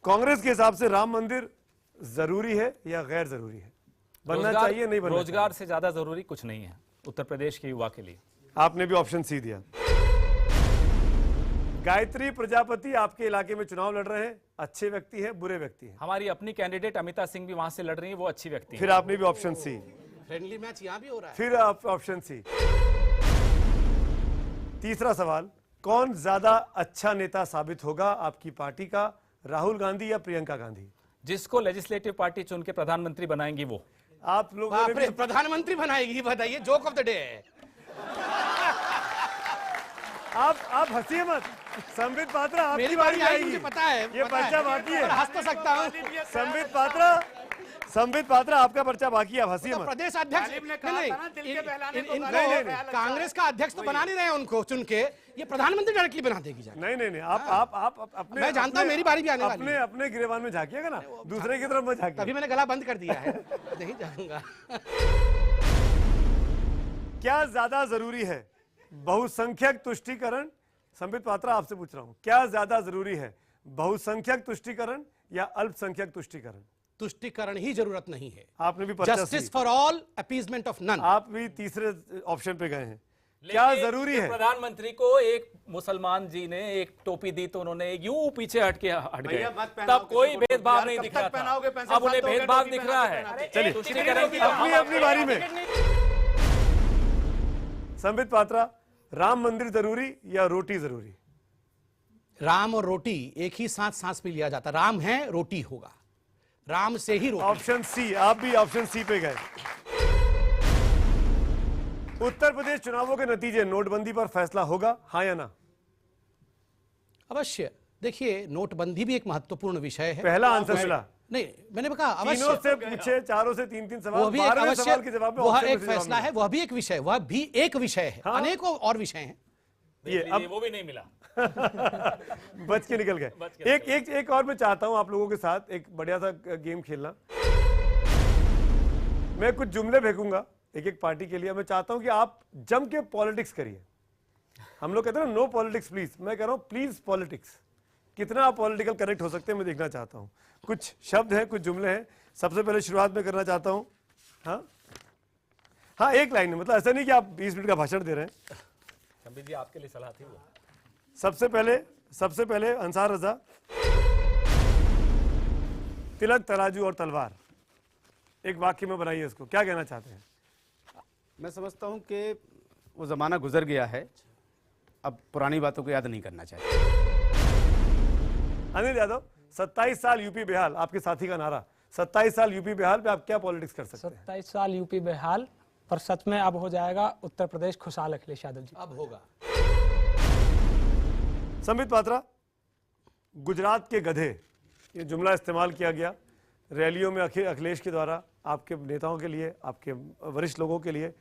कांग्रेस के हिसाब से राम मंदिर जरूरी है या गैर जरूरी है? बनना चाहिए, नहीं बनना? रोजगार से ज्यादा जरूरी कुछ नहीं है उत्तर प्रदेश के युवा के लिए। आपने भी ऑप्शन सी दिया। गायत्री प्रजापति आपके इलाके में चुनाव लड़ रहे हैं, अच्छे व्यक्ति हैं, बुरे व्यक्ति हैं? हमारी अपनी कैंडिडेट अमिता सिंह भी वहां से लड़ रही है, वो अच्छी व्यक्ति फिर है। आपने भी ऑप्शन सी। फ्रेंडली मैच यहाँ भी हो रहा है। फिर आप ऑप्शन सी। तीसरा सवाल, कौन ज्यादा अच्छा नेता साबित होगा आपकी पार्टी का, राहुल गांधी या प्रियंका गांधी? जिसको लेजिस्लेटिव पार्टी चुन के प्रधानमंत्री बनाएंगी वो। आप लोगों ने बाप रे, भी प्रधानमंत्री बनाएगी, बताइए, जोक ऑफ द डे है। आप हंसिए मत। संबित पात्रा, आपकी मेरी बारी आएगी, आएगी। मुझे पता है, ये पता पर्चा है। बाकी और है। हंस तो सकता हूँ। संबित पात्रा, आपका पर्चा बाकी है, आप हंसिए तो मत। प्रदेश अध्यक्ष कांग्रेस का अध्यक्ष तो बना नहीं रहे हैं उनको चुन के, ये प्रधानमंत्री डायरेक्टली बना देगी जाके। नहीं, आप अपने, मैं जानता हूं, मेरी बारी भी आने वाली है। अपने गिरेबान में झांकिएगा ना, दूसरे की तरफ मत झांकिए। तभी मैंने गला बंद कर दिया है, नहीं जाऊंगा। क्या ज्यादा जरूरी है, बहुसंख्यक तुष्टीकरण? संबित पात्रा, आपसे पूछ रहा हूं, क्या ज्यादा जरूरी है, बहुसंख्यक तुष्टीकरण या अल्पसंख्यक तुष्टीकरण? तुष्टीकरण ही जरूरत नहीं है। आपने भी पर्चा जस्टिस सी। For all, appeasement of none. आप भी तीसरे ऑप्शन पे गए हैं। क्या लेकिन जरूरी है? प्रधानमंत्री को एक मुसलमान जी ने एक टोपी दी तो उन्होंने यूं पीछे हट गए, तब कोई भेदभाव नहीं दिख रहा था। अब उन्हें भेदभाव दिख रहा है। चलिए, तुष्टीकरण की अपनी बारी में। संबित पात्रा, राम मंदिर जरूरी या रोटी जरूरी? राम और रोटी एक ही साथ सांस पे लिया जाता, राम है रोटी होगा, राम से ही रोटी। ऑप्शन सी, आप भी ऑप्शन सी पे गए। उत्तर प्रदेश चुनावों के नतीजे, नोटबंदी पर फैसला होगा, हाँ या ना? अवश्य। देखिए, नोटबंदी भी एक महत्वपूर्ण विषय है। पहला आंसर मिला। नहीं, मैंने कहा तीनों अवश्य, से पूछे, चारों से तीन सवाल, वो भी एक 12वें अवश्य, सवाल के जवाब में वह ऑप्शन एक में से जवाब फैसला मिला। है, वह भी एक विषय, वह भी एक विषय है। हाँ। अनेकों और विषय हैं। ये अब वो भी नहीं मिला। बच के निकल गए। एक और मैं चाहता हूं आप लोगों के साथ एक बढ़िया सा गेम खेलना। मैं कुछ जुमले फेंकूंगा एक एक पार्टी के लिए। मैं चाहता हूं कि आप जम के पॉलिटिक्स करिए। हम लोग कहते हैं ना नो पॉलिटिक्स प्लीज, मैं कह रहा हूं प्लीज पॉलिटिक्स। कितना आप पॉलिटिकल करेक्ट हो सकते हैं मैं देखना चाहता हूं। कुछ शब्द हैं, कुछ जुमले हैं। सबसे पहले शुरुआत में करना चाहता हूं, हाँ एक लाइन में, मतलब ऐसा नहीं कि आप 20 मिनट का भाषण दे रहे हैं। संबित जी आपके लिए सलाह थी वो। सबसे पहले अंसार रजा, तिलक तराजू और तलवार, एक वाक्य में बनाइए इसको, क्या कहना चाहते हैं? मैं समझता हूं कि वो जमाना गुजर गया है, अब पुरानी बातों को याद नहीं करना चाहिए। अनिल यादव, 27 साल यूपी बेहाल, आपके साथी का नारा, 27 साल यूपी बेहाल पे आप क्या पॉलिटिक्स कर सकते हैं? 27 साल यूपी बेहाल, पर सच में अब हो जाएगा उत्तर प्रदेश खुशहाल अखिलेश यादव जी। अब होगा। संबित पात्रा, गुजरात के गधे, ये जुमला इस्तेमाल किया गया रैलियों में अखिलेश के द्वारा आपके नेताओं के लिए, आपके वरिष्ठ लोगों के लिए।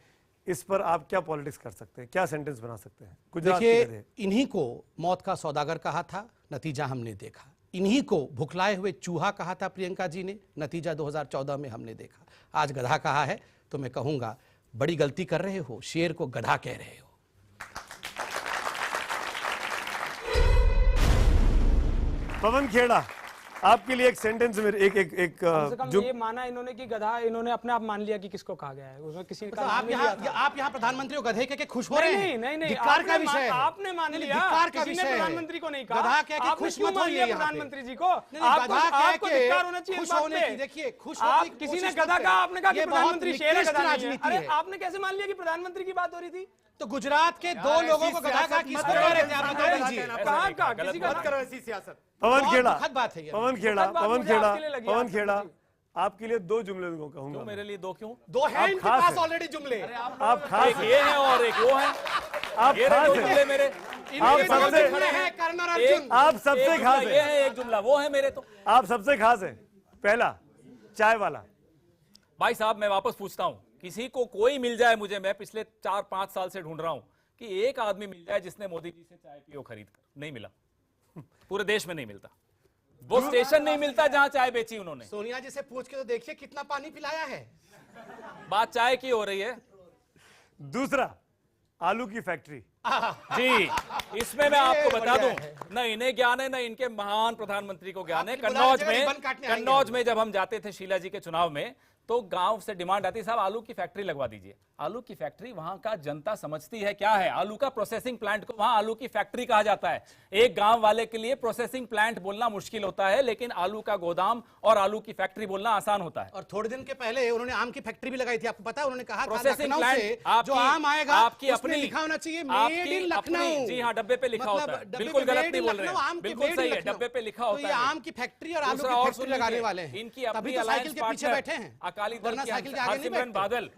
इस पर आप क्या पॉलिटिक्स कर सकते हैं, क्या सेंटेंस बना सकते हैं? गुजरात के देखिए, गधे, इन्हीं को मौत का सौदागर कहा था, नतीजा हमने देखा। इन्हीं को भुखलाए हुए चूहा कहा था प्रियंका जी ने, नतीजा 2014 में हमने देखा। आज गधा कहा है तो मैं कहूंगा बड़ी गलती कर रहे हो, शेर को गधा कह रहे हो। पवन खेड़ा, आपके लिए एक सेंटेंस में एक कम से कम ये माना इन्होंने कि गधा, इन्होंने अपने आप मान लिया कि किसको कहा गया है, उसमें किसी ने कहा आप यहाँ प्रधानमंत्री को गधे कह के खुश हो रहे हैं? नहीं, धिक्कार का विषय है। आपने मान लिया, धिक्कार का किसी ने विषय है। प्रधानमंत्री को नहीं कहा। गधा कह के खुश मत होइए यहाँ पे। प्रधानमंत्री जी को आपको धिक्कार होना चाहिए। खुश होने की, देखिए खुश आप किसी ने गधा कहा, आपने कहा कि प्रधानमंत्री शेर है, गधा नहीं है। अरे है। आपने कैसे मान लिया कि प्रधानमंत्री की बात हो रही थी? तो गुजरात के दो लोगों को गधा कहा, किसको कह रहे थे आप बता दीजिए। कहा किसी का करो ऐसी सियासत। पवन खेड़ा, बात है ये। पवन खेड़ा, आपके लिए 2 जुमले कहूंगा। क्यों मेरे लिए 2 क्यों? 2 हैं इनके खास पास है। ऑलरेडी जुमले। आप खास एक ये है और एक वो है। आप ये खास दो हैं। जुमले मेरे। आप सबसे कर्ण और अर्जुन। आप सबसे खास ये हैं। है, एक जुमला वो है मेरे। तो आप सबसे खास हैं। पहला, चाय वाला। भाई साहब, मैं वापस पूछता हूं, किसी को कोई मिल जाए मुझे, मैं पिछले 4-5 साल से ढूंढ रहा हूं कि एक आदमी मिल जाए जिसने मोदी जी से चाय पियो खरीद कर। नहीं मिला, पूरे देश में नहीं मिलता। वो स्टेशन नहीं मिलता जहां चाय बेची उन्होंने। सोनिया जी से पूछ के तो देखिए कितना पानी पिलाया है। बात चाय की हो रही है। दूसरा, आलू की फैक्ट्री। जी, इसमें मैं आपको बता दूं, न इन्हें ज्ञान है न इनके महान प्रधानमंत्री को ज्ञान है। कन्नौज में जब हम जाते थे शीला जी के चुनाव में, तो गांव से डिमांड आती, साहब आलू की फैक्ट्री लगवा दीजिए। आलू की फैक्ट्री वहां का जनता समझती है क्या है? आलू का प्रोसेसिंग प्लांट को वहां आलू की फैक्ट्री कहा जाता है। एक गांव वाले के लिए प्रोसेसिंग प्लांट बोलना मुश्किल होता है, लेकिन आलू का गोदाम और आलू की फैक्ट्री बोलना आसान होता है। और थोड़े दिन के पहले उन्होंने आम की फैक्ट्री भी लगाई थी, आपको पता है? उन्होंने कहा प्रोसेसिंग लखनऊ से प्लांट जो आम आएगा आपकी उसमें अपनी लिखा होना चाहिए मेड इन लखनऊ। जी हाँ, डब्बे पे लिखा मतलब होता है। डब्बे बिल्कुल पे गलत made नहीं in बोल रहे लखनऊ, हैं, आम की बिल्कुल made in सही है, लखनऊ। डब्बे पे लिखा तो होता ये है। आम की फैक्ट्री और आलू दूसरा की और फैक्ट्री सुन लगाने लीजिए, वाले हैं। इनकी तभी अपनी तो साइकिल alliance के पीछे partner, बैठे हैं। अकाली दल वरना की साइकिल के आगे नहीं हरसिमरन बैठते। बादल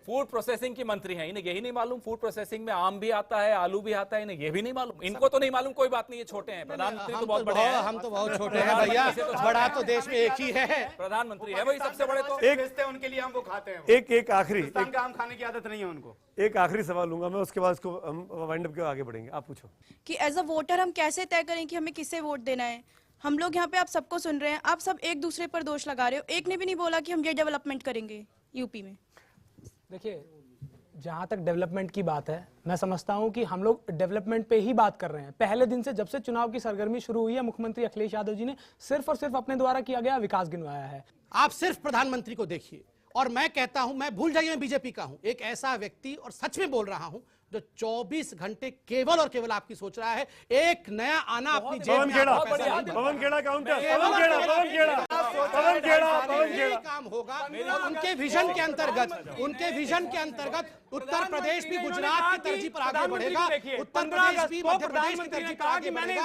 फूड प्रोसेसिंग की मंत्री हैं। इन्हें यही नहीं मालूम फूड प्रोसेसिंग में आम भी आता है, आलू भी आता है? इन्हें ये भी नहीं मालूम। इनको तो नहीं मालूम, कोई बात नहीं, ये छोटे हैं। प्रधानमंत्री तो बहुत बड़े हैं। हम तो बहुत छोटे हैं भैया, बड़ा तो देश में एक ही है। प्रधानमंत्री है भाई सबसे बड़े। तो बेचते हैं उनके लिए, हम वो खाते हैं। एक आखिरी, हिंदुस्तान का आम खाने की आदत नहीं है उनको। एक आखिरी सवाल लूंगा मैं, उसके बाद इसको हम वाइंड अप के आगे बढ़ेंगे। आप पूछो कि एज अ वोटर हम कैसे तय करें कि हमें किसे वोट देना है? हम लोग यहाँ पे आप सबको सुन रहे हैं, आप सब एक दूसरे पर दोष लगा रहे हो। एक ने भी नहीं बोला कि हम ये डेवलपमेंट करेंगे यूपी में। देखिए, जहाँ तक डेवलपमेंट की बात है, मैं समझता हूँ कि हम लोग डेवलपमेंट पे ही बात कर रहे हैं। पहले दिन से, जब से चुनाव की सरगर्मी शुरू हुई है, मुख्यमंत्री अखिलेश यादव जी ने सिर्फ और सिर्फ अपने द्वारा किया गया विकास गिनवाया है। आप सिर्फ प्रधानमंत्री को देखिए, और मैं कहता हूं, मैं भूल जाइए मैं बीजेपी का हूं, एक ऐसा व्यक्ति, और सच में बोल रहा हूं, जो 24 घंटे केवल और केवल आपकी सोच रहा है एक नया आना अपनी जेब में। पवन खेड़ा काउंटर, काम होगा। और उनके विजन के अंतर्गत उत्तर प्रदेश भी गुजरात की तर्जी पर आगे बढ़ेगा, उत्तर प्रदेश भी मध्य प्रदेश की तर्जी पर आगे बढ़ेगा,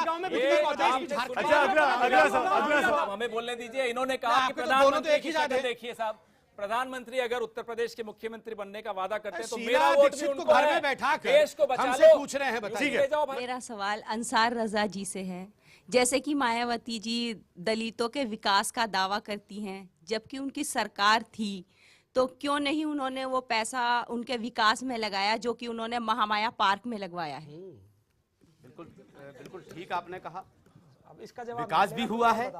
अगला सवाल हमें बोलने दीजिए। इन्होंने कहा कि प्रधानमंत्री की शक्ल देखिए। साहब, प्रधानमंत्री अगर उत्तर प्रदेश के मुख्यमंत्री बनने का वादा करते हैं तो मेरा वोट भी उनको घर है। में बैठा कर देश को बचा हमसे लो। पूछ रहे हैं, बताइए। ले जाओ भाई। मेरा सवाल अंसार रजा जी से है। जैसे कि मायावती जी दलितों के विकास का दावा करती हैं, जबकि उनकी सरकार थी, तो क्यों नहीं उन्होंने वो पैसा उनके विकास में लगाया जो कि उन्होंने महामाया पार्क में लगवाया है? बिल्कुल ठीक आपने कहा। अब इसका जवाब विकास भी हुआ है,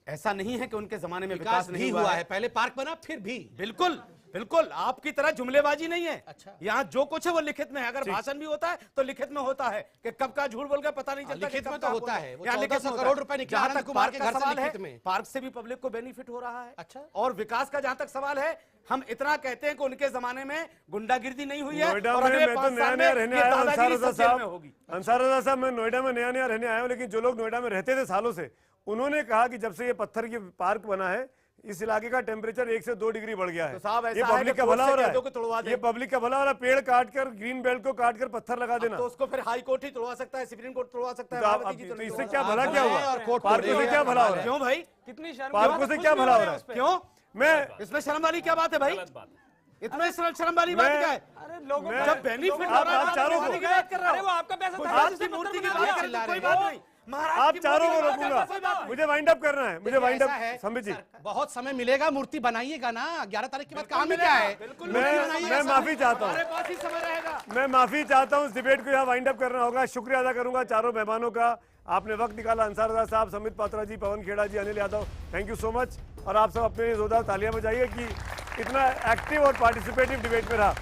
ऐसा नहीं है कि उनके जमाने में विकास विकास नहीं भी हुआ है। पहले पार्क बना फिर भी। बिल्कुल बिल्कुल, आपकी तरह जुमलेबाजी नहीं है। अच्छा। यहाँ जो कुछ है वो लिखित में है। अगर भाषण भी होता है तो लिखित में होता है कि कब का झूठ बोल के पता नहीं चलता। लिखित कि में कब तो का होता बोला। है। वो यहाँ लिखित 1400 में होता करोड़ है। रुपए निकले जहाँ आनंद तक कुमार पार्क के का घर से सवाल है, लिखित में। पार्क से भी पब्लिक को बेनिफिट हो रहा है। अच्छा। और विकास का जहाँ तक सवाल है, हम इतना कहते हैं कि उनके जमाने में गुंडागिर्दी नहीं हुई है नोएडा और में अगले मैं तो 5 नया साल नया में रहने ये आया हूं, दादागिरी अंसार सब जेल में साहब। होगी। अंसार रजा साहब, मैं नोएडा में नया नया रहने आया हूं, लेकिन जो लोग नोएडा में रहते थे सालों से, उन्होंने कहा कि जब से ये पत्थर की पार्क बना है, इस इलाके का टेम्परेचर 1 से 2 डिग्री बढ़ गया है। तो साहब ऐसा ये है पब्लिक कि का भला हो कोर्ट से रहा कह दो कि तोड़वा है। दें। ये पब्लिक का भला हो रहा है। पेड़ काट कर, ग्रीन बेल्ट को काट कर पत्थर लगा देना। तो उसको फिर हाई कोर्ट ही तोड़वा सकता है, सुप्रीम कोर्ट तोड़वा सकता है। तो मायावती जी तो नहीं इससे तोड़वा क्या सकता। भला क्या हुआ? पार्कों से क्या भला हो रहा है? क्यों भाई? कितनी शर्म, पार्कों से क्या भला हो रहा है? क्यों? मैं इसमें शर्म वाली क्या बात है भाई? इसमें शर्म वाली बात क्या है? अरे लोगों मैं- जब बेनिफिट हो आप रहा है, चारों तो को- वाली की बात कर रहा अरे हूं। वो आपका पैसा था, महाराज जिसने की मूर्ति की पत्थर बात बना कर दिया। कोई बात नहीं। महाराज आप की चारों को मूर्ति की बात कर कोई बात रोकूंगा। नहीं। मुझे वाइंड अप करना है। मुझे वाइंड ऐसा है, अप, संबित जी, बहुत समय मिलेगा, मूर्ति बनाइएगा ना। 11 तारीख के बाद काम ही क्या है? मैं माफी चाहता हूँ। हमारे पास ही समय रहेगा। मैं माफी चाहता हूँ। इस डिबेट को यहाँ वाइंड अप करना होगा। शुक्रिया अदा करूंगा चारों मेहमानों का, आपने वक्त निकाला। अंसार रजा साहब, Samit Patra ji, Pawan Khera ji, Anil Yadav, thank you so much. और आप सब अपने लिए जोरदार तालियां बजाइए कि इतना एक्टिव और पार्टिसिपेटिव डिबेट में रहा।